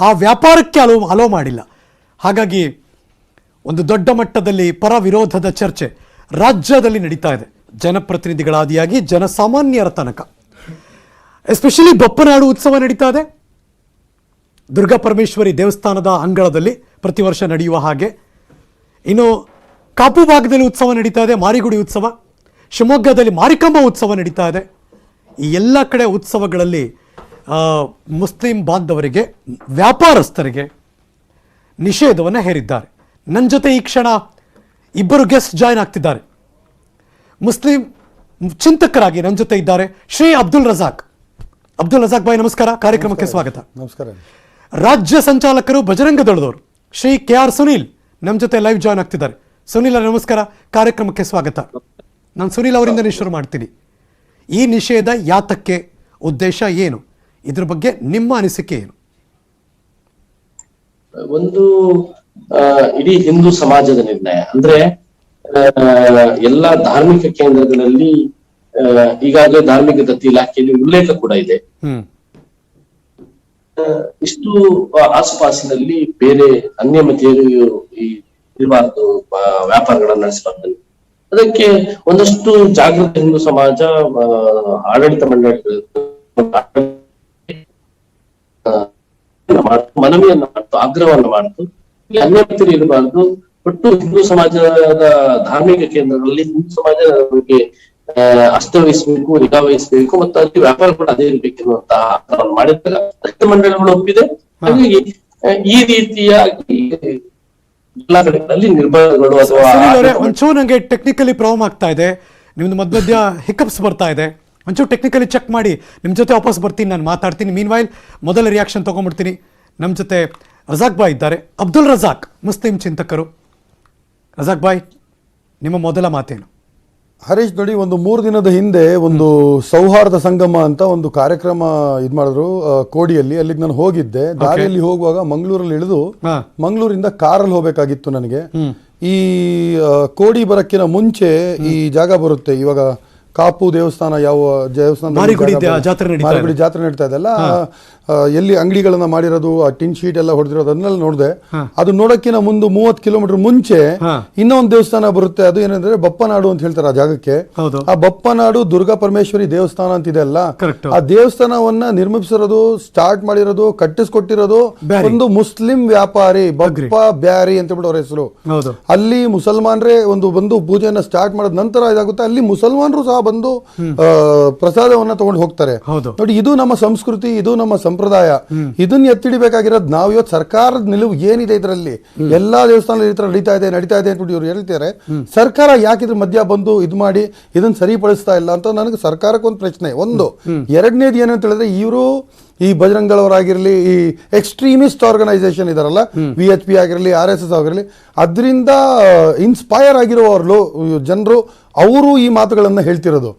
[SPEAKER 1] ಆ ವ್ಯಾಪಾರಕ್ಕೆ ಅಲೋ ಮಾಡಿಲ್ಲ. ಹಾಗಾಗಿ ಒಂದು ದೊಡ್ಡ ಮಟ್ಟದಲ್ಲಿ ಪರ ವಿರೋಧದ ಚರ್ಚೆ ರಾಜ್ಯದಲ್ಲಿ ನಡೀತಾ ಇದೆ. ಜನಪ್ರತಿನಿಧಿಗಳಾದಿಯಾಗಿ ಜನಸಾಮಾನ್ಯರ ತನಕ. ಎಸ್ಪೆಷಲಿ ಬಪ್ಪನಾಡು ಉತ್ಸವ ನಡೀತಾ ಇದೆ. ದುರ್ಗಾ ಪರಮೇಶ್ವರಿ ದೇವಸ್ಥಾನದ ಅಂಗಳದಲ್ಲಿ ಪ್ರತಿ ವರ್ಷ ನಡೆಯುವ ಹಾಗೆ. ಇನ್ನು ಕಾಪು ಭಾಗದಲ್ಲಿ ಉತ್ಸವ ನಡೀತಾ ಇದೆ, ಮಾರಿಗುಡಿ ಉತ್ಸವ. ಶಿವಮೊಗ್ಗದಲ್ಲಿ ಮಾರಿಕಾಂಬ ಉತ್ಸವ ನಡೀತಾ ಇದೆ. ಈ ಎಲ್ಲ ಕಡೆ ಉತ್ಸವಗಳಲ್ಲಿ ಮುಸ್ಲಿಂ ಬಾಂಧವರಿಗೆ, ವ್ಯಾಪಾರಸ್ಥರಿಗೆ ನಿಷೇಧವನ್ನು ಹೇರಿದ್ದಾರೆ. ನನ್ನ ಜೊತೆ ಈ ಕ್ಷಣ ಇಬ್ಬರು ಗೆಸ್ಟ್ ಜಾಯ್ನ್ ಆಗ್ತಿದ್ದಾರೆ. ಮುಸ್ಲಿಂ ಚಿಂತಕರಾಗಿ ನನ್ನ ಜೊತೆ ಇದ್ದಾರೆ ಶ್ರೀ ಅಬ್ದುಲ್ ರಜಾಕ್ ಭಾಯ್, ನಮಸ್ಕಾರ, ಕಾರ್ಯಕ್ರಮಕ್ಕೆ ಸ್ವಾಗತ.
[SPEAKER 4] ನಮಸ್ಕಾರ.
[SPEAKER 1] ರಾಜ್ಯ ಸಂಚಾಲಕರು ಬಜರಂಗ ದಳದವರು ಶ್ರೀ KR ಸುನೀಲ್ ನಮ್ಮ ಜೊತೆ ಲೈವ್ ಜಾಯ್ನ್ ಆಗ್ತಿದ್ದಾರೆ. ಸುನೀಲ್ ನಮಸ್ಕಾರ, ಕಾರ್ಯಕ್ರಮಕ್ಕೆ ಸ್ವಾಗತ. ನಾನು ಸುನೀಲ್ ಅವರಿಂದನೇ ಶುರು ಮಾಡ್ತೀನಿ. ಈ ನಿಷೇಧ ಯಾತಕ್ಕೆ, ಉದ್ದೇಶ ಏನು, ಇದ್ರ ಬಗ್ಗೆ ನಿಮ್ಮ ಅನಿಸಿಕೆ ಏನು?
[SPEAKER 5] ಒಂದು ಇಡೀ ಹಿಂದೂ ಸಮಾಜದ ನಿರ್ಣಯ. ಅಂದ್ರೆ
[SPEAKER 4] ಎಲ್ಲಾ ಧಾರ್ಮಿಕ ಕೇಂದ್ರಗಳಲ್ಲಿ ಈಗಾಗಲೇ ಧಾರ್ಮಿಕ ದತ್ತಿ ಇಲಾಖೆಯಲ್ಲಿ ಉಲ್ಲೇಖ ಕೂಡ ಇದೆ. ಇಷ್ಟು ಆಸುಪಾಸಿನಲ್ಲಿ ಬೇರೆ ಅನ್ಯಮತೆಯರು ಇರಬಾರ್ದು, ವ್ಯಾಪಾರಗಳನ್ನ ನಡೆಸಬಾರ್ದು. ಅದಕ್ಕೆ ಒಂದಷ್ಟು ಜಾಗೃತ ಹಿಂದೂ ಸಮಾಜ ಆಡಳಿತ ಮಂಡಳಿಗಳು ಮನವಿಯನ್ನ ಮಾಡ್ತು, ಆಗ್ರಹವನ್ನ ಮಾಡ್ತು. ಈ ಅನ್ಯಮತೆಯರು ಇರಬಾರ್ದು, ಒಟ್ಟು ಹಿಂದೂ ಸಮಾಜದ ಧಾರ್ಮಿಕ ಕೇಂದ್ರಗಳಲ್ಲಿ ಹಿಂದೂ ಸಮಾಜ ಅಸ್ತವಹಿಸಬೇಕು, ನಿಗಾ ವಹಿಸಬೇಕು ಮತ್ತು ಅಲ್ಲಿ ವ್ಯಾಪಾರ ಕೂಡ ಅದೇ ಇರಬೇಕೆನ್ನುವಂತಹ ಆಗ್ರಹವನ್ನು ಮಾಡಿದಾಗ ಆಡಳಿತ ಮಂಡಳಿಗಳು ಒಪ್ಪಿದೆ. ಹಾಗಾಗಿ ಈ ರೀತಿಯಾಗಿ ಎಲ್ಲ ಕಡೆಗಳಲ್ಲಿ ನಿರ್ಬಂಧಗಳು ಅಥವಾ
[SPEAKER 1] ಒಂಚೂರು ನಂಗೆ ಟೆಕ್ನಿಕಲಿ ಪ್ರಾಬ್ಲಮ್ ಆಗ್ತಾ ಇದೆ, ನಿಮ್ದು ಮಧ್ಯ ಹಿಕಪ್ಸ್ ಬರ್ತಾ ಇದೆ, ಒಂಚೂರು ಟೆಕ್ನಿಕಲಿ ಚೆಕ್ ಮಾಡಿ ನಿಮ್ಮ ಜೊತೆ ವಾಪಸ್ ಬರ್ತೀನಿ, ನಾನು ಮಾತಾಡ್ತೀನಿ. ಮೀನ್ ವೈಲ್ ಮೊದಲ ರಿಯಾಕ್ಷನ್ ತೊಗೊಂಡ್ಬಿಡ್ತೀನಿ. ನಮ್ಮ ಜೊತೆ ರಜಾಕ್ ಬಾಯ್ ಇದ್ದಾರೆ, ಅಬ್ದುಲ್ ರಜಾಕ್, ಮುಸ್ಲಿಂ ಚಿಂತಕರು. ರಜಾಕ್ ಬಾಯ್, ನಿಮ್ಮ ಮೊದಲ ಮಾತೇನು?
[SPEAKER 5] ಹರೀಶ್ ನೋಡಿ, ಒಂದು 3 ದಿನದ ಹಿಂದೆ ಒಂದು ಸೌಹಾರ್ದ ಸಂಗಮ ಅಂತ ಒಂದು ಕಾರ್ಯಕ್ರಮ ಇದ್ ಮಾಡಿದ್ರು ಕೋಡಿಯಲ್ಲಿ. ಅಲ್ಲಿಗೆ ನಾನು ಹೋಗಿದ್ದೆ. ದಾರಿಯಲ್ಲಿ ಹೋಗುವಾಗ ಮಂಗಳೂರಲ್ಲಿ ಇಳಿದು ಮಂಗಳೂರಿಂದ ಕಾರಲ್ಲಿ ಹೋಗ್ಬೇಕಾಗಿತ್ತು ನನಗೆ. ಈ ಕೋಡಿ ಬರಕ್ಕಿನ ಮುಂಚೆ ಈ ಜಾಗ ಬರುತ್ತೆ, ಇವಾಗ ಕಾಪು ದೇವಸ್ಥಾನ, ಯಾವ ದೇವಸ್ಥಾನ
[SPEAKER 1] ಮಾರಿಗುಡಿ
[SPEAKER 5] ಜಾತ್ರೆ ನಡೀತಾ ಇದೆಲ್ಲ, ಎಲ್ಲಿ ಅಂಗಡಿಗಳನ್ನ ಮಾಡಿರೋದು, ಆ ಟಿನ್ ಶೀಟ್ ಎಲ್ಲ ಹೊಡೆದಿರೋದು, ಅದನ್ನೆಲ್ಲ ನೋಡಿದೆ. ಅದು ನೋಡಕ್ಕಿನ ಮುಂದೆ 30 ಕಿಲೋಮೀಟರ್ ಮುಂಚೆ ಇನ್ನೊಂದು ದೇವಸ್ಥಾನ ಬರುತ್ತೆ. ಅದು ಏನಂದ್ರೆ ಬಪ್ಪನಾಡು ಅಂತ ಹೇಳ್ತಾರೆ ಆ ಜಾಗಕ್ಕೆ. ಆ ಬಪ್ಪನಾಡು ದುರ್ಗಾ ಪರಮೇಶ್ವರಿ ದೇವಸ್ಥಾನ ಅಂತಿದೆ ಅಲ್ಲ, ಆ ದೇವಸ್ಥಾನವನ್ನ ನಿರ್ಮಿಸಿರೋದು, ಸ್ಟಾರ್ಟ್ ಮಾಡಿರೋದು, ಕಟ್ಟಿಸ್ಕೊಟ್ಟಿರೋದು ಒಂದು ಮುಸ್ಲಿಂ ವ್ಯಾಪಾರಿ ಬಪ್ಪ ಬ್ಯಾರಿ ಅಂತ ಬಿಟ್ಟು ಅವ್ರ ಹೆಸರು. ಅಲ್ಲಿ ಮುಸಲ್ಮಾನ್ರೇ ಬಂದು ಪೂಜೆಯನ್ನ ಸ್ಟಾರ್ಟ್ ಮಾಡಿದ ನಂತರ ಇದಾಗುತ್ತೆ. ಅಲ್ಲಿ ಮುಸಲ್ಮಾನರು ಸಹ ಬಂದು ಪ್ರಸಾದವನ್ನ ತಗೊಂಡು ಹೋಗ್ತಾರೆ. ನೋಡಿ, ಇದು ನಮ್ಮ ಸಂಸ್ಕೃತಿ, ಇದು ನಮ್ಮ ಸಂಪ್ರದಾಯ. ಇದನ್ನ ಎತ್ತಿಡಿಬೇಕಾಗಿರೋದು ನಾವು. ಇವತ್ತು ಸರ್ಕಾರದ ನಿಲುವು ಏನಿದೆ ಇದರಲ್ಲಿ? ಎಲ್ಲಾ ದೇವಸ್ಥಾನ ಈ ತರ ನಡೀತಾ ಇದೆ ಅಂತ ಇವ್ರು ಹೇಳ್ತಾರೆ. ಸರ್ಕಾರ ಯಾಕಿದ್ರ ಮಧ್ಯ ಬಂದು ಇದು ಮಾಡಿ ಇದನ್ನ ಸರಿಪಡಿಸ್ತಾ ಇಲ್ಲ ಅಂತ ನನಗೆ ಸರ್ಕಾರಕ್ಕೆ ಒಂದು ಪ್ರಶ್ನೆ. ಒಂದು ಎರಡನೇದು ಏನಂತ ಹೇಳಿದ್ರೆ, ಇವರು ಈ ಬಜರಂಗ್ ದಳವರಾಗಿರ್ಲಿ, ಈ ಎಕ್ಸ್ಟ್ರೀಮಿಸ್ಟ್ ಆರ್ಗನೈಸೇಷನ್ ಇದಾರಲ್ಲ, VHP ಆಗಿರಲಿ, RSS ಆಗಿರಲಿ, ಅದರಿಂದ ಇನ್ಸ್ಪೈರ್ ಆಗಿರುವವರು ಜನರು, ಅವರು ಈ ಮಾತುಗಳನ್ನ ಹೇಳ್ತಿರೋದು.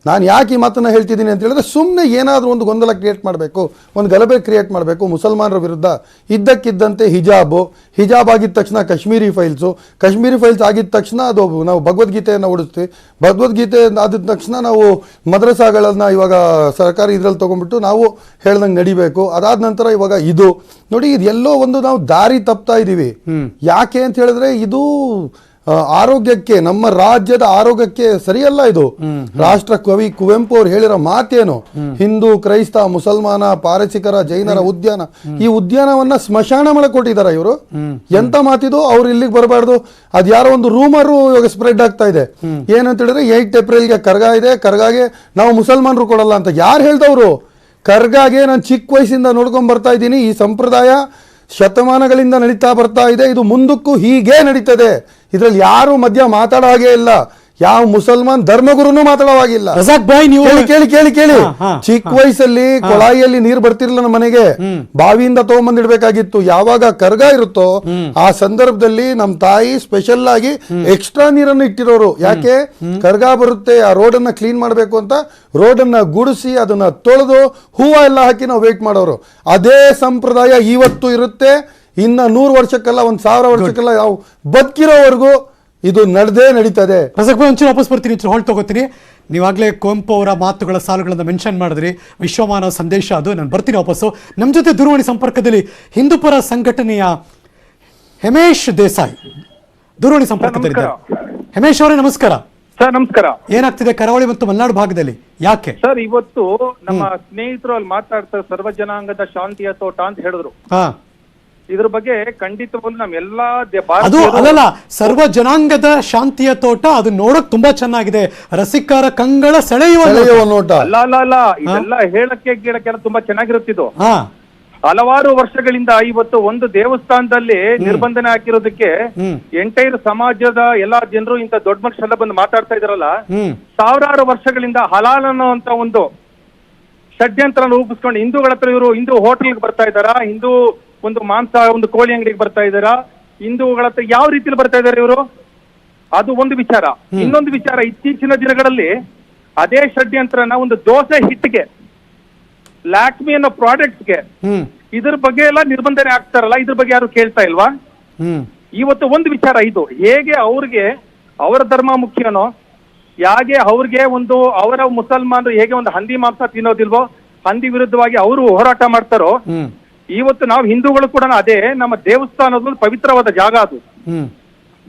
[SPEAKER 5] ನಾನು ಯಾಕೆ ಈ ಮಾತನ್ನ ಹೇಳ್ತಿದ್ದೀನಿ ಅಂತ ಹೇಳಿದ್ರೆ, ಸುಮ್ಮನೆ ಏನಾದರೂ ಒಂದು ಗೊಂದಲ ಕ್ರಿಯೇಟ್ ಮಾಡಬೇಕು, ಒಂದು ಗಲಭೆ ಕ್ರಿಯೇಟ್ ಮಾಡಬೇಕು ಮುಸಲ್ಮಾನರ ವಿರುದ್ಧ. ಇದ್ದಕ್ಕಿದ್ದಂತೆ ಹಿಜಾಬ್ ಆಗಿದ ತಕ್ಷಣ ಕಾಶ್ಮೀರಿ ಫೈಲ್ಸ್ ಆಗಿದ ತಕ್ಷಣ ಅದು ನಾವು ಭಗವದ್ಗೀತೆಯನ್ನು ಓಡಿಸ್ತೀವಿ. ಭಗವದ್ಗೀತೆ ಆದ ತಕ್ಷಣ ನಾವು ಮದ್ರಸಾಗಳನ್ನ ಇವಾಗ ಸರ್ಕಾರಿ ಇದ್ರಲ್ಲಿ ತಗೊಂಡ್ಬಿಟ್ಟು ನಾವು ಹೇಳ್ದಂಗೆ ನಡಿಬೇಕು. ಅದಾದ ನಂತರ ಇವಾಗ ಇದು ನೋಡಿ, ಇದೆಲ್ಲೋ ಒಂದು ನಾವು ದಾರಿ ತಪ್ತಾ ಇದ್ದೀವಿ. ಯಾಕೆ ಅಂತ ಹೇಳಿದ್ರೆ, ಇದು ಆರೋಗ್ಯಕ್ಕೆ, ನಮ್ಮ ರಾಜ್ಯದ ಆರೋಗ್ಯಕ್ಕೆ ಸರಿಯಲ್ಲ. ಇದು ರಾಷ್ಟ್ರ ಕವಿ ಕುವೆಂಪು ಅವ್ರು ಹೇಳಿರೋ ಮಾತೇನು? ಹಿಂದೂ, ಕ್ರೈಸ್ತ, ಮುಸಲ್ಮಾನ, ಪಾರಸಿಕರ, ಜೈನರ ಉದ್ಯಾನ. ಈ ಉದ್ಯಾನವನ್ನ ಸ್ಮಶಾನ ಮಾಡಕ್ ಕೊಟ್ಟಿದಾರ ಇವರು. ಎಂತ ಮಾತಿದು? ಅವ್ರು ಇಲ್ಲಿಗೆ ಬರಬಾರ್ದು. ಅದ್ ಯಾರೋ ಒಂದು ರೂಮರು ಇವಾಗ ಸ್ಪ್ರೆಡ್ ಆಗ್ತಾ ಇದೆ. ಏನಂತ ಹೇಳಿದ್ರೆ 8 ಏಪ್ರಿಲ್ಗೆ ಕರ್ಗಾ ಇದೆ, ಕರ್ಗಾಗೆ ನಾವು ಮುಸಲ್ಮಾನರು ಕೊಡಲ್ಲ ಅಂತ. ಯಾರು ಹೇಳ್ದವ್ರು? ಕರ್ಗಾಗೆ ನಾನು ಚಿಕ್ಕ ವಯಸ್ಸಿಂದ ನೋಡ್ಕೊಂಡ್ ಬರ್ತಾ ಇದ್ದೀನಿ. ಈ ಸಂಪ್ರದಾಯ ಶತಮಾನಗಳಿಂದ ನಡೀತಾ ಬರ್ತಾ ಇದೆ. ಇದು ಮುಂದಕ್ಕೂ ಹೀಗೆ ನಡೀತದೆ. ಇದ್ರಲ್ಲಿ ಯಾರು ಮಧ್ಯ ಮಾತಾಡೋ ಹಾಗೆ ಇಲ್ಲ. ಯಾವ ಮುಸಲ್ಮಾನ್ ಧರ್ಮಗುರುನು ಮಾತಾಡೋ ಹಾಗಿಲ್ಲ. ಕೇಳಿ ಚಿಕ್ಕ ವಯಸ್ಸಲ್ಲಿ ಕೊಳಾಯಿಯಲ್ಲಿ ನೀರು ಬರ್ತಿರ್ಲಿಲ್ಲ ನಮ್ಮ ಮನೆಗೆ, ಬಾವಿಯಿಂದ ತಗೊಂಬಂದಿಡ್ಬೇಕಾಗಿತ್ತು. ಯಾವಾಗ ಕರ್ಗ ಇರುತ್ತೋ ಆ ಸಂದರ್ಭದಲ್ಲಿ ನಮ್ಮ ತಾಯಿ ಸ್ಪೆಷಲ್ ಆಗಿ ಎಕ್ಸ್ಟ್ರಾ ನೀರನ್ನು ಇಟ್ಟಿರೋರು. ಯಾಕೆ? ಕರ್ಗ ಬರುತ್ತೆ, ಆ ರೋಡ್ ಅನ್ನ ಕ್ಲೀನ್ ಮಾಡ್ಬೇಕು ಅಂತ ರೋಡ್ ಅನ್ನ ಗುಡಿಸಿ ಅದನ್ನ ತೊಳೆದು ಹೂವ ಎಲ್ಲ ಹಾಕಿ ನಾವು ವೇಟ್ ಮಾಡೋರು. ಅದೇ ಸಂಪ್ರದಾಯ ಇವತ್ತು ಇರುತ್ತೆ. ಇನ್ನ 100 ವರ್ಷಕ್ಕಲ್ಲ, 1000 ವರ್ಷಕ್ಕೆಲ್ಲ ನಾವು ಬದುಕಿರೋವರೆಗೂ ಇದು ನಡೀತದೆ.
[SPEAKER 1] ಒಂಚೂರು ವಾಪಸ್ ಬರ್ತೀನಿ, ಹೊಳ್ ತಗೋತೀನಿ. ನೀವಾಗಲೇ ಕುವೆಂಪು ಅವರ ಮಾತುಗಳ ಸಾಲುಗಳನ್ನು ಮೆನ್ಷನ್ ಮಾಡಿದ್ರಿ, ವಿಶ್ವಮಾನವ ಸಂದೇಶ ಅದು. ನಾನು ಬರ್ತೀನಿ ವಾಪಸ್ಸು. ನಮ್ಮ ಜೊತೆ ದೂರವಾಣಿ ಸಂಪರ್ಕದಲ್ಲಿ ಹಿಂದೂಪರ ಸಂಘಟನೆಯ ಹೇಮೇಶ್ ದೇಸಾಯಿ ದೂರವಾಣಿ ಸಂಪರ್ಕದಲ್ಲಿದ್ದಾರೆ. ಹೇಮೇಶ್ ಅವರೇ ನಮಸ್ಕಾರ.
[SPEAKER 6] ಸರ್ ನಮಸ್ಕಾರ.
[SPEAKER 1] ಏನಾಗ್ತಿದೆ ಕರಾವಳಿ ಮತ್ತು ಮಲೆನಾಡು ಭಾಗದಲ್ಲಿ? ಯಾಕೆ
[SPEAKER 6] ಸರ್ ಇವತ್ತು ನಮ್ಮ ಸ್ನೇಹಿತರು ಅಲ್ಲಿ ಮಾತಾಡ್ತಾರೆ, ಸರ್ವ ಜನಾಂಗದ ಶಾಂತಿಯ ತೋಟ ಅಂತ ಹೇಳಿದ್ರು. ಇದ್ರ ಬಗ್ಗೆ ಖಂಡಿತವಾಗ್ಲೂ ನಮ್ಮೆಲ್ಲಾ
[SPEAKER 1] ಅದು ಅಲ್ಲಲ್ಲ, ಸರ್ವ ಜನಾಂಗದ ಶಾಂತಿಯ ತೋಟ, ಅದು ನೋಡಕ್ ತುಂಬಾ ಚೆನ್ನಾಗಿದೆ, ರಸಿಕರ ಕಂಗಳ ಸೆಳೆಯುವ ನೋಟ.
[SPEAKER 6] ಅಲ್ಲ ಇದೆಲ್ಲ ಹೇಳಕ್ಕೆ ಕೇಳಕ್ಕೆಲ್ಲ ತುಂಬಾ ಚೆನ್ನಾಗಿರುತ್ತಿದ್ದು. ಹಲವಾರು ವರ್ಷಗಳಿಂದ ಇವತ್ತು ಒಂದು ದೇವಸ್ಥಾನದಲ್ಲಿ ನಿರ್ಬಂಧನೆ ಹಾಕಿರೋದಕ್ಕೆ ಎಂಟೈರ್ ಸಮಾಜದ ಎಲ್ಲಾ ಜನರು ಇಂತ ದೊಡ್ಡ ಮನುಷ್ಯರೆಲ್ಲ ಬಂದು ಮಾತಾಡ್ತಾ ಇದಾರಲ್ಲ. ಸಾವಿರಾರು ವರ್ಷಗಳಿಂದ ಹಲಾಲ್ ಅನ್ನುವಂತ ಒಂದು ಷಡ್ಯಂತ್ರ ರೂಪಿಸ್ಕೊಂಡು ಹಿಂದೂಗಳ ಹತ್ರ ಇವರು ಹಿಂದೂ ಹೋಟೆಲ್ಗೆ ಬರ್ತಾ ಇದಾರ, ಹಿಂದೂ ಒಂದು ಮಾಂಸ ಒಂದು ಕೋಳಿ ಅಂಗಡಿಗೆ ಬರ್ತಾ ಇದಾರ, ಹಿಂದೂಗಳ ಹತ್ರ ಯಾವ ರೀತಿಯಲ್ಲಿ ಬರ್ತಾ ಇದಾರೆ ಇವರು? ಅದು ಒಂದು ವಿಚಾರ. ಇನ್ನೊಂದು ವಿಚಾರ, ಇತ್ತೀಚಿನ ದಿನಗಳಲ್ಲಿ ಅದೇ ಷಡ್ಯಂತ್ರನ ಒಂದು ದೋಸೆ ಹಿಟ್ಟಿಗೆ, ಲ್ಯಾಕ್ಮಿ ಅನ್ನೋ ಪ್ರಾಡಕ್ಟ್ಸ್ಗೆ ಇದ್ರ ಬಗ್ಗೆ ಎಲ್ಲ ನಿರ್ಬಂಧನೆ ಆಗ್ತಾರಲ್ಲ, ಇದ್ರ ಬಗ್ಗೆ ಯಾರು ಕೇಳ್ತಾ ಇಲ್ವಾ? ಇವತ್ತು ಒಂದು ವಿಚಾರ ಇದು, ಹೇಗೆ ಅವ್ರಿಗೆ ಅವರ ಧರ್ಮ ಮುಖ್ಯನೋ, ಹೇಗೆ ಅವ್ರಿಗೆ ಒಂದು ಅವರ ಮುಸಲ್ಮಾನರು ಹೇಗೆ ಒಂದು ಹಂದಿ ಮಾಂಸ ತಿನ್ನೋದಿಲ್ವೋ, ಹಂದಿ ವಿರುದ್ಧವಾಗಿ ಅವರು ಹೋರಾಟ ಮಾಡ್ತಾರೋ, ಇವತ್ತು ನಾವು ಹಿಂದೂಗಳು ಕೂಡ ಅದೇ. ನಮ್ಮ ದೇವಸ್ಥಾನ ಅನ್ನೋದು ಪವಿತ್ರವಾದ ಜಾಗ, ಅದು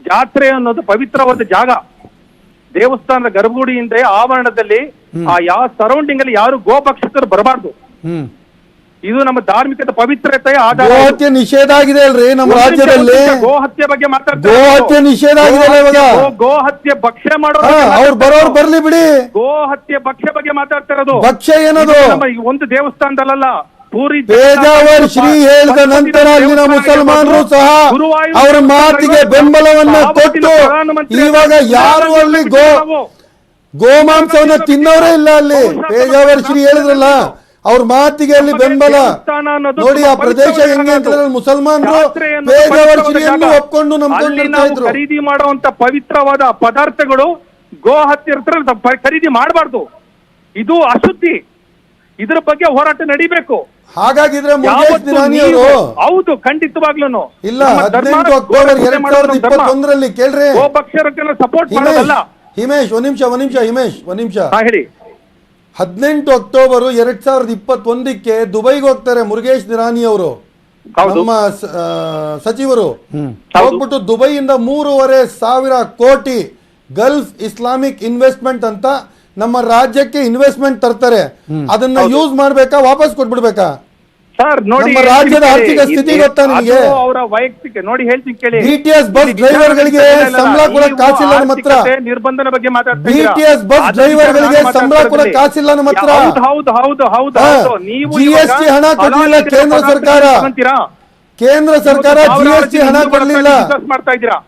[SPEAKER 6] ಜಾತ್ರೆ ಅನ್ನೋದು ಪವಿತ್ರವಾದ ಜಾಗ. ದೇವಸ್ಥಾನದ ಗರ್ಭಗುಡಿಯಿಂದ ಆವರಣದಲ್ಲಿ ಆ ಯಾವ ಸರೌಂಡಿಂಗ್ ಅಲ್ಲಿ ಯಾರು ಗೋಭಕ್ಷಕರು ಬರಬಾರ್ದು. ಇದು ನಮ್ಮ ಧಾರ್ಮಿಕದ ಪವಿತ್ರತೆಯ ಆಧಾರ.
[SPEAKER 5] ಗೋಹತ್ಯೆ ನಿಷೇಧ ಆಗಿದೆ ಅಲ್ರಿ ನಮ್ಮ ರಾಜ್ಯದಲ್ಲಿ.
[SPEAKER 6] ಗೋಹತ್ಯೆ ಬಗ್ಗೆ
[SPEAKER 5] ಗೋಹತ್ಯೆ ನಿಷೇಧ ಆಗಿದೆ ಇವಾಗ.
[SPEAKER 6] ಗೋಹತ್ಯೆ ಭಕ್ಷ್ಯ ಮಾಡೋರು
[SPEAKER 5] ಅವ್ರು ಬರೋರು ಬರ್ಲಿ ಬಿಡಿ.
[SPEAKER 6] ಗೋಹತ್ಯೆ ಭಕ್ಷ್ಯ ಬಗ್ಗೆ ಮಾತಾಡ್ತಾ ಇರೋದು.
[SPEAKER 5] ಭಕ್ಷ್ಯ ಏನದು?
[SPEAKER 6] ನಮ್ಮ ಒಂದು ದೇವಸ್ಥಾನದಲ್ಲ, ಪೂರಿ
[SPEAKER 5] ಪೇಜಾವರ್ ಶ್ರೀ ಹೇಳಿದ ನಂತರ ಅಲ್ಲಿನ ಮುಸಲ್ಮಾನರು ಸಹ ಅವರ ಮಾತಿಗೆ ಬೆಂಬಲವನ್ನ ಕೊಟ್ಟು ಇವಾಗ ಯಾರು ಅಲ್ಲಿ ಗೋಮಾಂಸವನ್ನ ತಿನ್ನೋರೇ ಇಲ್ಲ ಅಲ್ಲಿ. ಪೇಜಾವರ್ ಶ್ರೀ ಹೇಳಿದ್ರಲ್ಲ, ಅವ್ರ ಮಾತಿಗೆ ಅಲ್ಲಿ ಬೆಂಬಲ ನೋಡಿ. ಆ ಪ್ರದೇಶ ಹೆಂಗೆ ಅಂತ ಮುಸಲ್ಮಾನರು ಪೇಜಾವರ್ ಶ್ರೀಯನ್ನು ಒಪ್ಕೊಂಡು ನಂಬ್ಕೊಂಡು
[SPEAKER 6] ಖರೀದಿ ಮಾಡುವಂತ ಪವಿತ್ರವಾದ ಪದಾರ್ಥಗಳು ಗೋಹತ್ಯೆ ಖರೀದಿ ಮಾಡಬಾರ್ದು. ಇದು ಅಶುದ್ಧಿ. ಇದ್ರ ಬಗ್ಗೆ ಹೋರಾಟ ನಡಿಬೇಕು.
[SPEAKER 5] ಹಾಗಾಗಿದ್ರೆ ಮುರುಗೇಶ್ ನಿರಾಣಿ ಅವರು
[SPEAKER 6] ಹೌದು, ಖಂಡಿತವಾಗ್ಲೂ
[SPEAKER 5] ಇಲ್ಲ. 18 ಅಕ್ಟೋಬರ್ 2021ರಲ್ಲಿ ಕೇಳ್ರಿ,
[SPEAKER 6] ಸಪೋರ್ಟ್ ಮಾಡೋದಲ್ಲ.
[SPEAKER 5] ಹಿಮೇಶ್ ಒಂದ್ ನಿಮಿಷ
[SPEAKER 6] ಹೇಳಿ.
[SPEAKER 5] 18 ಅಕ್ಟೋಬರ್ 2021ಕ್ಕೆ ದುಬೈಗೆ ಹೋಗ್ತಾರೆ ಮುರುಗೇಶ್ ನಿರಾಣಿ ಅವರು, ನಮ್ಮ ಸಚಿವರು. ಹೋಗ್ಬಿಟ್ಟು ದುಬೈಯಿಂದ 3,500 ಕೋಟಿ ಗಲ್ಫ್ ಇಸ್ಲಾಮಿಕ್ ಇನ್ವೆಸ್ಟ್ಮೆಂಟ್ ಅಂತ ನಮ್ಮ ರಾಜ್ಯಕ್ಕೆ ಇನ್ವೆಸ್ಟ್ಮೆಂಟ್ ತರ್ತಾರೆ. ಅದನ್ನ ಯೂಸ್ ಮಾಡ್ಬೇಕಾ, ವಾಪಸ್ ಕೊಟ್ಬಿಡ್ಬೇಕಾ?
[SPEAKER 6] ಸರ್ ನೋಡಿ,
[SPEAKER 5] ನಮ್ಮ ರಾಜ್ಯದ ಆರ್ಥಿಕ ಸ್ಥಿತಿ ಗೊತ್ತಾ ನಿಮಗೆ?
[SPEAKER 6] ಅವರ ವೈಯಕ್ತಿಕ ನೋಡಿ ಹೇಳ್ತೀನಿ ಕೇಳಿ.
[SPEAKER 5] BTS ಬಸ್ ಡ್ರೈವರ್ಗಳಿಗೆ ಸಂಬಳ ಕೊಡಕ್ ಕಾಸಿಲ್ಲ ನಮ್ಮ ಹತ್ರ.
[SPEAKER 6] ನಿರ್ಬಂಧನ ಬಗ್ಗೆ
[SPEAKER 5] BTS ಬಸ್ ಡ್ರೈವರ್ಗಳಿಗೆ ಸಂಬಳ ಕೊಡಕ್ ಕಾಸಿಲ್ಲ ನಮ್ಮ ಹತ್ರ. GST ಹಣ ಕೊಡ್ಲಿಲ್ಲ ಕೇಂದ್ರ ಸರ್ಕಾರ. ಕೇಂದ್ರ ಸರ್ಕಾರ GST ಹಣ ಕೊಡ್ಲಿಲ್ಲ.
[SPEAKER 6] ಮಾಡ್ತಾ ಇದ್ದೀರಾ?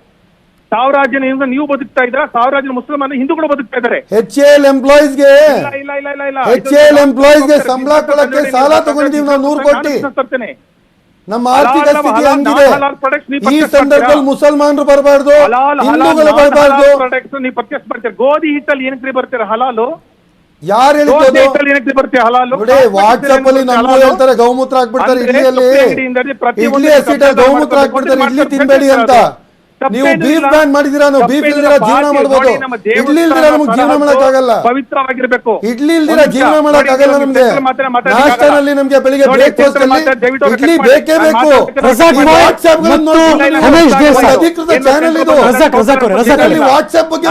[SPEAKER 6] ಸಾವಿರಾರು ನೀವು ಬದುಕ್ತಾ ಇದ್ರ, ಸಾವಿರಾರು ಮುಸಲ್ಮಾನ ಹಿಂದೂಗಳು ಬದುಕ್ತಾ ಇದ್ದಾರೆ.
[SPEAKER 5] HAL ಎಂಪ್ಲಾಯೀಸ್ಗೆ ಸಂಬಳ ಕೊಡಕ್ಕೆ ಸಾಲ ತಗೊಂಡಿದ್ದೀವಿ ನಾವು 100 ಕೋಟಿ. ನಮ್ಮ ಆರ್ಥಿಕ ಸ್ಥಿತಿ ಹಂಗಿದೆ. ಈ ಸಂದರ್ಭದಲ್ಲಿ ಮುಸಲ್ಮಾನರು ಬರಬಾರ್ದು, ಹಿಂದೂಗಳು ಬರಬಾರ್ದು.
[SPEAKER 6] ನೀವು ಪರ್ಚೇಸ್ ಮಾಡ್ತೀರಾ? ಗೋಧಿ ಹಿಟ್ಟಲ್ಲಿ ಏನಕ್ಕೆ ಬರ್ತೀರಾ ಹಲಾಲು?
[SPEAKER 5] ಯಾರು ಹೇಳಿದ್ರು? ವಾಟ್ಸ್ಆಪ್ ಅಲ್ಲಿ ನಮ್ಮ ಹೇಳ್ತಾರೆ ಗೌಮೂತ್ರ ಹಾಕ್ಬಿಡ್ತಾರೆ ಇಡ್ಲಿಯಲ್ಲಿ, ಇಡ್ಲಿ ಹಸಿಟ ಗೌಮೂತ್ರ ಹಾಕ್ಬಿಡ್ತಾರೆ ಇಡ್ಲಿ ತಿನ್ಬೇಡಿ ಅಂತ. ನೀವು ಬೀಫ್ ಬ್ಯಾನ್ ಮಾಡಿದೀರಾ, ನಾವು ಬೀಫ್ ಇಲ್ದಿರ ಜೀವನ ಮಾಡಬಹುದು. ಇಡ್ಲಿ ಇಲ್ದಿರ ನಮ್ಗೆ ಜೀವನ ಮಾಡಕ್ ಆಗಲ್ಲ.
[SPEAKER 6] ಪವಿತ್ರವಾಗಿರ್ಬೇಕು.
[SPEAKER 5] ಇಡ್ಲಿ ಇಲ್ದಿರ ಜೀವನ ಮಾಡಕ್ ಆಗಲ್ಲ ನಮ್ಗೆ. ನಾಷ್ಟನಲ್ಲಿ ನಮ್ಗೆ ಬೆಳಿಗ್ಗೆ ಬ್ರೇಕ್ಫಾಸ್ಟ್ ಅಲ್ಲಿ ಇಡ್ಲಿ ಬೇಕೇ ಬೇಕು. ಅಧಿಕೃತ ಚಾನೆಲ್ ಇದು. ವಾಟ್ಸ್ಆಪ್ ಬಗ್ಗೆ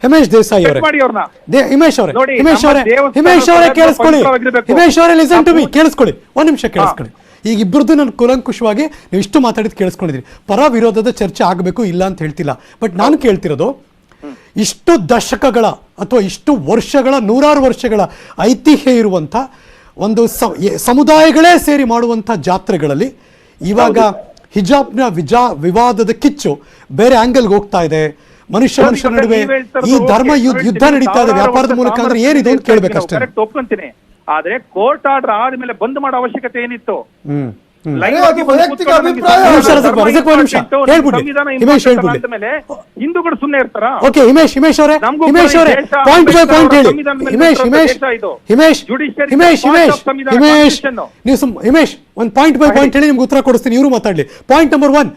[SPEAKER 1] ಹಿಮೇಶ್ ದೇಸಾಯಿ ಅವರೇ ಕೇಳಿಸ್ಕೊಳ್ಳಿ. ಹಿಮೇಶ್ ಅವರೇ ಲಿಸನ್ ಟು ಮಿ, ಕೇಳಿಸ್ಕೊಳ್ಳಿ ಒಂದ್ ನಿಮಿಷ ಕೇಳಿಸ್ಕೊಳ್ಳಿ. ಈಗ ಇಬ್ಬರದ್ದು ನಾನು ಕೂಲಂಕುಷವಾಗಿ ನೀವು ಇಷ್ಟು ಮಾತಾಡಿದ್ ಕೇಳಿಸ್ಕೊಂಡಿದ್ರಿ. ಪರ ವಿರೋಧದ ಚರ್ಚೆ ಆಗಬೇಕು ಇಲ್ಲ ಅಂತ ಹೇಳ್ತಿಲ್ಲ, ಬಟ್ ನಾನು ಕೇಳ್ತಿರೋದು ಇಷ್ಟು ದಶಕಗಳ ಅಥವಾ ಇಷ್ಟು ವರ್ಷಗಳ, 100 ವರ್ಷಗಳ ಐತಿಹ್ಯ ಇರುವಂಥ ಒಂದು ಸಮುದಾಯಗಳೇ ಸೇರಿ ಮಾಡುವಂಥ ಜಾತ್ರೆಗಳಲ್ಲಿ ಇವಾಗ ಹಿಜಾಬ್ನ ವಿವಾದದ ಕಿಚ್ಚು ಬೇರೆ ಆಂಗಲ್ಗೆ ಹೋಗ್ತಾ ಇದೆ. ಮನುಷ್ಯ ನಡುವೆ ಈ ಧರ್ಮ ಯುದ್ಧ ನಡೀತಾ ಇದೆ ವ್ಯಾಪಾರದ ಮೂಲಕ. ಅಂದ್ರೆ ಏನಿದೆ ಅಂತ ಕೇಳ್ಬೇಕಷ್ಟೇ.
[SPEAKER 6] ಒಪ್ಕೊಂತೀನಿ, ಆದ್ರೆ ಕೋರ್ಟ್ ಆರ್ಡರ್ ಆದ್ಮೇಲೆ ಬಂದ್ ಮಾಡೋ ಅವಶ್ಯಕತೆ ಏನಿತ್ತು? ಹಿಂದೂಗಳು ಸುಮ್ಮನೆ ಇರ್ತಾರ?
[SPEAKER 1] ಹಿಮೇಶ್ ಅವರೇ ಪಾಯಿಂಟ್ ಬೈ ಪಾಯಿಂಟ್ ಹೇಳಿ. ಹಿಮೇಶ್ ಒಂದು ಪಾಯಿಂಟ್ ಬೈ ಪಾಯಿಂಟ್ ಹೇಳಿ, ನಿಮ್ಗೆ ಉತ್ತರ ಕೊಡಿಸ್ತೀನಿ. ಇವರು ಮಾತಾಡ್ಲಿ. ಪಾಯಿಂಟ್ ನಂಬರ್ 1,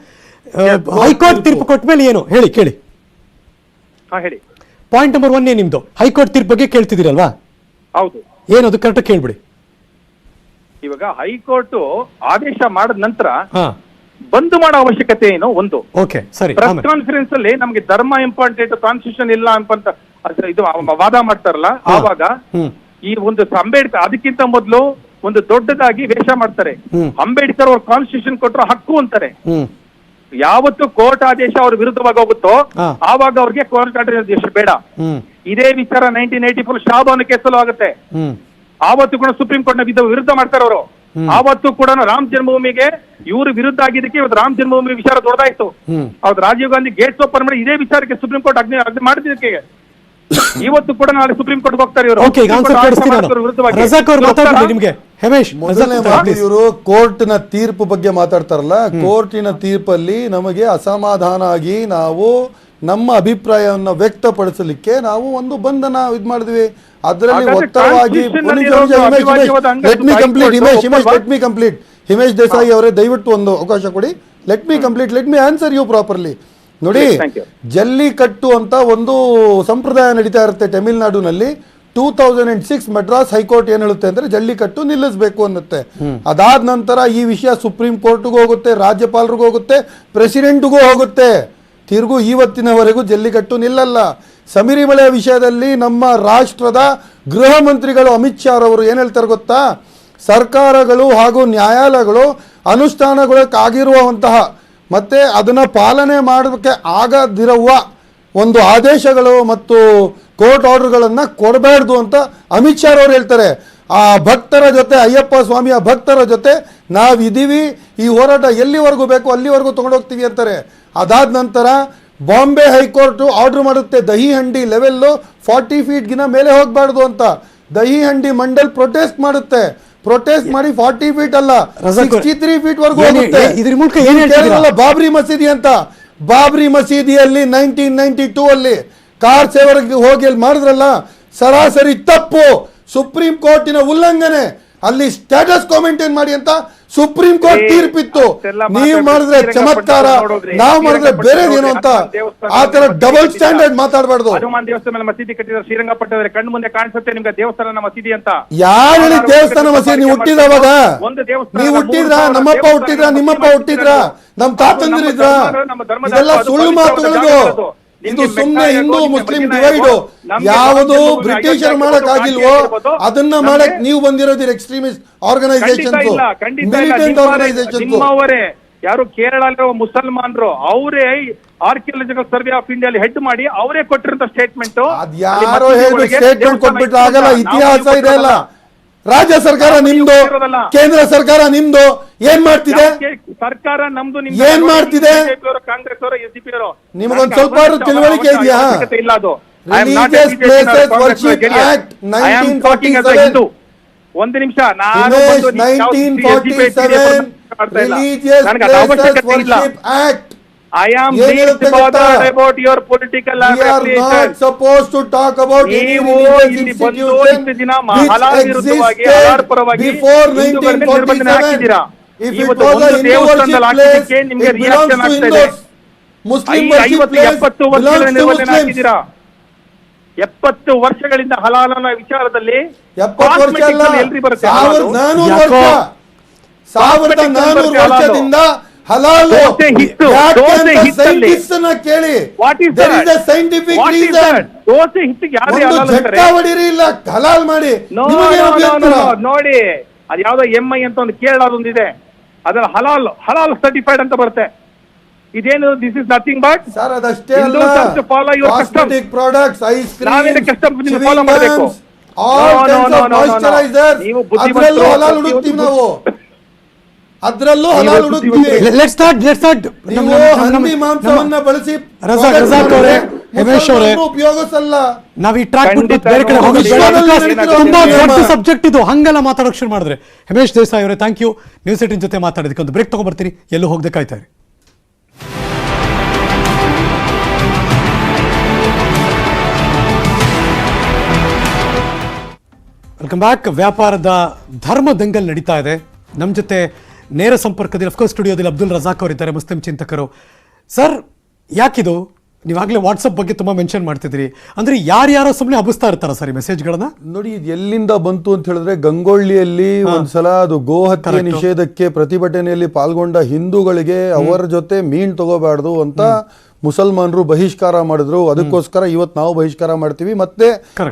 [SPEAKER 1] ಹೈಕೋರ್ಟ್ ತೀರ್ಪು ಕೊಟ್ಟ ಮೇಲೆ ಏನು ಹೇಳಿ ಕೇಳಿ.
[SPEAKER 6] ಹೇಳಿ.
[SPEAKER 1] ಪಾಯಿಂಟ್ ನಂಬರ್ 1 ನಿಮ್ದು ಹೈಕೋರ್ಟ್ ತೀರ್ಪು ಬಗ್ಗೆ ಕೇಳ್ತಿದ್ದೀರಲ್ವಾ?
[SPEAKER 6] ಹೌದು.
[SPEAKER 1] ಏನದು ಕರೆಕ್ಟ್ ಕೇಳ್ಬಿಡಿ.
[SPEAKER 6] ಇವಾಗ ಹೈಕೋರ್ಟ್ ಆದೇಶ ಮಾಡಿದ ನಂತರ ಬಂದ್ ಮಾಡೋ ಅವಶ್ಯಕತೆ ಏನು? ಒಂದು ಪ್ರೆಸ್ ಕಾನ್ಫರೆನ್ಸ್ ಅಲ್ಲಿ ನಮ್ಗೆ ಧರ್ಮ ಇಂಪಾರ್ಟೆಂಟ್, ಕಾನ್ಸ್ಟಿಟ್ಯೂಷನ್ ಇಲ್ಲ ಅಂತ ಇದು ವಾದ ಮಾಡ್ತಾರಲ್ಲ, ಆವಾಗ ಈ ಒಂದು ಅಂಬೇಡ್ಕರ್ ಅದಕ್ಕಿಂತ ಮೊದಲು ಒಂದು ದೊಡ್ಡದಾಗಿ ವೇಷ ಮಾಡ್ತಾರೆ. ಅಂಬೇಡ್ಕರ್ ಅವ್ರ ಕಾನ್ಸ್ಟಿಟ್ಯೂಷನ್ ಕೊಟ್ಟರು ಹಕ್ಕು ಅಂತಾರೆ. ಯಾವತ್ತು ಕೋರ್ಟ್ ಆದೇಶ ಅವ್ರ ವಿರುದ್ಧವಾಗಿ ಹೋಗುತ್ತೋ ಆವಾಗ ಅವ್ರಿಗೆ ಕೋರ್ಟ್ ಆದೇಶ ಬೇಡ. ಇದೇ ವಿಚಾರ 1984 ಶಾಬಾನು ಕೇಸಲ್ಲೂ ಆಗುತ್ತೆ. ಆವತ್ತು ಕೂಡ ಸುಪ್ರೀಂ ಕೋರ್ಟ್ ನ ವಿರುದ್ಧ ಮಾಡ್ತಾರೆ ಅವರು. ಆವತ್ತು ಕೂಡ ರಾಮ್ ಜನ್ಮಭೂಮಿಗೆ ಇವರು ವಿರುದ್ಧ ಆಗಿದ್ದಕ್ಕೆ ಇವತ್ತು ರಾಮ್ ಜನ್ಮಭೂಮಿ ವಿಚಾರ ದೊಡ್ಡದಾಯ್ತು. ಅವ್ರು ರಾಜೀವ್ ಗಾಂಧಿ ಗೇಟ್ಸ್ ಓಪನ್ ಮಾಡಿ ಇದೇ ವಿಚಾರಕ್ಕೆ ಸುಪ್ರೀಂ ಕೋರ್ಟ್ ಅಗ್ನಿ ಮಾಡಿದ್ದಕ್ಕೆ ಇವತ್ತು ಕೂಡ ನಾಳೆ ಸುಪ್ರೀಂ ಕೋರ್ಟ್ ಹೋಗ್ತಾರೆ ಇವರು.
[SPEAKER 5] ಇವರು ಕೋರ್ಟ್ನ ತೀರ್ಪು ಬಗ್ಗೆ ಮಾತಾಡ್ತಾರಲ್ಲ, ಕೋರ್ಟಿನ ತೀರ್ಪಲ್ಲಿ ನಮಗೆ ಅಸಮಾಧಾನ ಆಗಿ ನಾವು ನಮ್ಮ ಅಭಿಪ್ರಾಯವನ್ನ ವ್ಯಕ್ತಪಡಿಸಲಿಕ್ಕೆ ನಾವು ಒಂದು ಬಂಧನ ಇದ್ ಮಾಡಿದ್ವಿ. ಅದರಲ್ಲಿ ಒತ್ತಡವಾಗಿ ಹಿಮೇಶ್ ದೇಸಾಯಿ ಅವರೇ ದಯವಿಟ್ಟು ಒಂದು ಅವಕಾಶ ಕೊಡಿ. Let me answer you properly. ನೋಡಿ,
[SPEAKER 6] Thank you.
[SPEAKER 5] ಜಲ್ಲಿಕಟ್ಟು ಅಂತ ಒಂದು ಸಂಪ್ರದಾಯ ನಡೀತಾ ಇರುತ್ತೆ ತಮಿಳುನಾಡಿನಲ್ಲಿ. 2006 ಮದ್ರಾಸ್ ಹೈಕೋರ್ಟ್ ಏನ್ ಹೇಳುತ್ತೆ ಅಂದ್ರೆ ಜಲ್ಲಿಕಟ್ಟು ನಿಲ್ಲಿಸಬೇಕು ಅನ್ನುತ್ತೆ. ಅದಾದ ನಂತರ ಈ ವಿಷಯ ಸುಪ್ರೀಂ ಕೋರ್ಟ್ಗೂ ಹೋಗುತ್ತೆ, ರಾಜ್ಯಪಾಲರಿಗೂ ಹೋಗುತ್ತೆ, ಪ್ರೆಸಿಡೆಂಟ್ಗೂ ಹೋಗುತ್ತೆ. ತಿರುಗು ಇವತ್ತಿನವರೆಗೂ ಜಲ್ಲಿಕಟ್ಟು ನಿಲ್ಲಲ್ಲ. ಶಬರಿಮಲೆ ವಿಷಯದಲ್ಲಿ ನಮ್ಮ ರಾಷ್ಟ್ರದ ಗೃಹ ಮಂತ್ರಿಗಳು ಅಮಿತ್ ಶಾ ಅವರು ಏನ್ ಹೇಳ್ತಾರೆ ಗೊತ್ತಾ? ಸರ್ಕಾರಗಳು ಹಾಗೂ ನ್ಯಾಯಾಲಯಗಳು ಅನುಷ್ಠಾನಗೊಳ್ಳಕ್ಕಾಗಿರುವಂತಹ ಮತ್ತೆ ಅದನ್ನ ಪಾಲನೆ ಮಾಡೋಕ್ಕೆ ಆಗದಿರುವ ಒಂದು ಆದೇಶಗಳು ಮತ್ತು ಕೋರ್ಟ್ ಆರ್ಡರ್ಗಳನ್ನು ಕೊಡಬಾರ್ದು ಅಂತ ಅಮಿತ್ ಶಾ ಅವರು ಹೇಳ್ತಾರೆ. ಆ ಭಕ್ತರ ಜೊತೆ, ಅಯ್ಯಪ್ಪ ಸ್ವಾಮಿಯ ಭಕ್ತರ ಜೊತೆ ನಾವಿದ್ದೀವಿ, ಈ ಹೋರಾಟ ಎಲ್ಲಿವರೆಗೂ ಬೇಕು ಅಲ್ಲಿವರೆಗೂ ತಗೊಂಡೋಗ್ತೀವಿ ಅಂತಾರೆ. ಅದಾದ ನಂತರ ಬಾಂಬೆ ಹೈಕೋರ್ಟ್ ಆರ್ಡರ್ ಮಾಡುತ್ತೆ ದಹಿ ಹಂಡಿ ಲೆವೆಲ್ಲು 40 ಫೀಟ್ಗಿನ ಮೇಲೆ ಹೋಗಬಾರ್ದು ಅಂತ. ದಹಿ ಹಂಡಿ ಮಂಡಲ್ ಪ್ರೊಟೆಸ್ಟ್ ಮಾಡುತ್ತೆ. ಪ್ರೊಟೆಸ್ಟ್ ಮಾಡಿ 40 ಫೀಟ್ ಅಲ್ಲ 63 ಫೀಟ್ ವರೆಗೂ ಹೋಗುತ್ತೆ.
[SPEAKER 1] ಇದ್ರ ಮೂಲಕ ಏನ್ ಹೇಳ್ತಿದ್ದೀರಾ?
[SPEAKER 5] ಬಾಬ್ರಿ ಮಸೀದಿ ಅಂತ, ಬಾಬ್ರಿ ಮಸೀದಿಯಲ್ಲಿ 1992 ಅಲ್ಲಿ ಕಾರ್ ಸೇವರಿಗೆ ಹೋಗಿ ಅಲ್ಲಿ ಮಾಡಿದ್ರಲ್ಲ, ಸರಾಸರಿ ತಪ್ಪು, ಸುಪ್ರೀಂ ಕೋರ್ಟಿನ ಉಲ್ಲಂಘನೆ. ಅಲ್ಲಿ ಸ್ಟೇಟಸ್ ಕಾಮೆಂಟೇನ್ ಮಾಡಿ ಅಂತ ಸುಪ್ರೀಂ ಕೋರ್ಟ್ ತೀರ್ಪಿತ್ತು. ನೀವು ಮಾಡಿದ್ರೆ ಚಮತ್ಕಾರ, ನಾವು ಮಾಡಿದ್ರೆ ಬೇರೆ ಏನು ಅಂತ ಆ ತರ ಡಬಲ್ ಸ್ಟ್ಯಾಂಡರ್ಡ್ ಮಾತಾಡಬಾರ್ದು.
[SPEAKER 6] ಹನುಮಾನ್ ದೇವಸ್ಥಾನ ಮೇಲೆ ಮಸೀದಿ ಕಟ್ಟಿದ್ರೆ ಶ್ರೀರಂಗಪಟ್ಟಣದಲ್ಲಿ ಕಣ್ಣು ಮುಂದೆ ಕಾಣಿಸುತ್ತೆ ನಿಮ್ಗೆ ದೇವಸ್ಥಾನ ಮಸೀದಿ ಅಂತ.
[SPEAKER 5] ಯಾರು ಹೇಳಿ ದೇವಸ್ಥಾನ ಮಸೀದಿ? ನೀವು ಹುಟ್ಟಿದವಾಗ ನೀವು ಹುಟ್ಟಿದ್ರ, ನಮ್ಮಪ್ಪ ಹುಟ್ಟಿದ್ರ, ನಿಮ್ಮಪ್ಪ ಹುಟ್ಟಿದ್ರ, ನಮ್ ತಾತಂದಿರಿದ್ರ? ಇದೆಲ್ಲ ಸುಳ್ಳು ಮಾತುಗಳು. ಇದು ಸುಮ್ಮನೆ ಹಿಂದೂ ಮುಸ್ಲಿಂ ಡಿವೈಡ್. ಯಾವುದು ಬ್ರಿಟಿಷರ್ ಮಾಡಕ್ ಆಗಿಲ್ವೋ ಅದನ್ನ ಮಾಡಕ್ ನೀವು ಬಂದಿರೋದು ಎಕ್ಸ್ಟ್ರೀಮಿಸ್ಟ್ ಆರ್ಗನೈಸೇಷನ್, ಮಿಲಿಟೆಂಟ್ ಆರ್ಗನೈಸೇಷನ್.
[SPEAKER 6] ನಿಮ್ಮವರೇ ಯಾರು ಕೇರಳ ಮುಸಲ್ಮಾನರು ಅವರೇ archaeological survey of India head ಮಾಡಿ ಅವರೇ ಕೊಟ್ಟಿರೋ ಸ್ಟೇಟ್ಮೆಂಟ್.
[SPEAKER 5] ಯಾರೋ ಹೇಳ್ಬಿಟ್ಟು ಸ್ಟೇಟ್ಮೆಂಟ್ ಕೊಟ್ಬಿಟ್ರೆ ಆಗಲ್ಲ. ಇತಿಹಾಸ ಇದೆ ಅಲ್ಲ. ರಾಜ್ಯ ಸರ್ಕಾರ ನಿಮ್ದು, ಕೇಂದ್ರ ಸರ್ಕಾರ ನಿಮ್ದು. ಏನ್ ಮಾಡ್ತಿದೆ
[SPEAKER 6] ಸರ್ಕಾರ? ನಮ್ದು.
[SPEAKER 5] ಏನ್ ಮಾಡ್ತಿದೆ?
[SPEAKER 6] ಕಾಂಗ್ರೆಸ್ ಅವರು, ಎಸ್ಡಿಪಿ ಅವರು.
[SPEAKER 5] ನಿಮಗೊಂದು ಸ್ವಲ್ಪ ತಿಳುವಳಿಕೆ ಇದೆಯಾ?
[SPEAKER 6] ಇಲ್ಲ ಅದು.
[SPEAKER 5] Religious places worship act 1947.
[SPEAKER 6] ಒಂದು ನಿಮಿಷ, ನಾನು
[SPEAKER 5] 1947 religious places worship act.
[SPEAKER 6] I am least bothered about your political affiliation.
[SPEAKER 5] We are not supposed to talk about any religious institution which existed before 1947. If it was a Hindu worship place, it belongs to Hindus. Muslim worship place belongs to Muslims.
[SPEAKER 6] 70 ವರ್ಷಗಳಿಂದ ಹಲಾಲನ ವಿಚಾರದಲ್ಲಿ
[SPEAKER 5] 70 ವರ್ಷ ಅಲ್ಲ, 1400 ವರ್ಷದಿಂದ ಹಲಾಲು. Scientist ಅನ್ನ ಕೇಳಿ, there is a scientific reason.
[SPEAKER 6] Dosa ಹಿಟ್ಟಿಗೆ ಯಾರು
[SPEAKER 5] ಒಂದು ಜಟ್ಟ ಹೊಡಿರಿ, ಇಲ್ಲ ಹಲಾಲ್ ಮಾಡಿ.
[SPEAKER 6] ನೋಡಿ, ಅದು ಯಾವ್ದೋ MI ಅಂತ ಒಂದು ಕೇರಳದೊಂದಿದೆ, ಅದರ ಹಲಾಲ್ ಸರ್ಟಿಫೈಡ್ ಅಂತ ಬರುತ್ತೆ. ಇದೇನು? This is nothing but
[SPEAKER 5] sir ಅದಷ್ಟೇ ಅಲ್ಲ, cosmetic products, ice cream,
[SPEAKER 6] follow ಮಾಡಬೇಕು.
[SPEAKER 5] ಅದ್ರಲ್ಲೂ ಹಲಾಲ್ ಹುಡುಕ್ತೀವಿ ನಾವು, ಅದ್ರಲ್ಲೂ ಹಲಾಲ್ ಹುಡುಕ್ತೀವಿ.
[SPEAKER 1] ಲೆಟ್ಸ್ ಸ್ಟಾರ್ಟ್
[SPEAKER 5] ನೀವು ಹಂದಿ ಮಾಂಸವನ್ನ ಬಳಸಿ
[SPEAKER 1] ರಜಾಕ್ ಅವರೇ, ಹಿಮೇಶ್ ಅವರೇ,
[SPEAKER 5] ಉಪಯೋಗಿಸಲ್ಲ.
[SPEAKER 1] ನಾವ್ ಈ ಟ್ರ್ಯಾಕ್ ಬಿಟ್ಟು ಬೇರೆ ಕಡೆ ಹೋಗಿ ತುಂಬಾ ದೊಡ್ಡ ಸಬ್ಜೆಕ್ಟ್ ಇದು, ಹಂಗೆಲ್ಲ ಮಾತಾಡೋಕೆ ಶುರು ಮಾಡಿದ್ರೆ. ಹಿಮೇಶ್ ದೇಸಾಯಿ ಅವರೇ, ಥ್ಯಾಂಕ್ ಯು. ನ್ಯೂಸ್ 18 ಜೊತೆ ಮಾತಾಡೋದಕ್ಕೆ ಒಂದು ಬ್ರೇಕ್ ತಗೊಂಡ್ಬರ್ತೀನಿ, ಎಲ್ಲೂ ಹೋಗದೆ ಕಾಯ್ತಾ ಇರಿ. Welcome back. ವ್ಯಾಪಾರದ ಧರ್ಮ ದಂಗಲ್ ನಡೀತಾ ಇದೆ. ನಮ್ಮ ಜೊತೆ ನೇರ ಸಂಪರ್ಕದಲ್ಲಿ ಅಫ್ಕೋರ್ಸ್ ಸ್ಟುಡಿಯೋದಲ್ಲಿ ಅಬ್ದುಲ್ ರಜಾಕ್ ಅವರಿದ್ದಾರೆ, ಮುಸ್ಲಿಂ ಚಿಂತಕರು. ಸರ್, ಯಾಕಿದು? ನೀವಾಗಲೇ ವಾಟ್ಸಪ್ ಬಗ್ಗೆ ತುಂಬ ಮೆನ್ಷನ್ ಮಾಡ್ತಿದ್ರಿ. ಅಂದರೆ ಯಾರ್ಯಾರೋ ಸುಮ್ಮನೆ ಹಬ್ಬಿಸ್ತಾ ಇರ್ತಾರ ಸರ್ ಈ ಮೆಸೇಜ್ಗಳನ್ನ?
[SPEAKER 5] ನೋಡಿ, ಇದು ಎಲ್ಲಿಂದ ಬಂತು ಅಂತ ಹೇಳಿದ್ರೆ, ಗಂಗೊಳ್ಳಿಯಲ್ಲಿ ಒಂದ್ಸಲ ಅದು ಗೋಹತ್ಯೆ ನಿಷೇಧಕ್ಕೆ ಪ್ರತಿಭಟನೆಯಲ್ಲಿ ಪಾಲ್ಗೊಂಡ ಹಿಂದೂಗಳಿಗೆ ಅವರ ಜೊತೆ ಮೀನ್ ತಗೋಬಾರ್ದು ಅಂತ ಮುಸಲ್ಮಾನರು ಬಹಿಷ್ಕಾರ ಮಾಡಿದ್ರು. ಅದಕ್ಕೋಸ್ಕರ ಇವತ್ತು ನಾವು ಬಹಿಷ್ಕಾರ ಮಾಡ್ತೀವಿ. ಮತ್ತೆ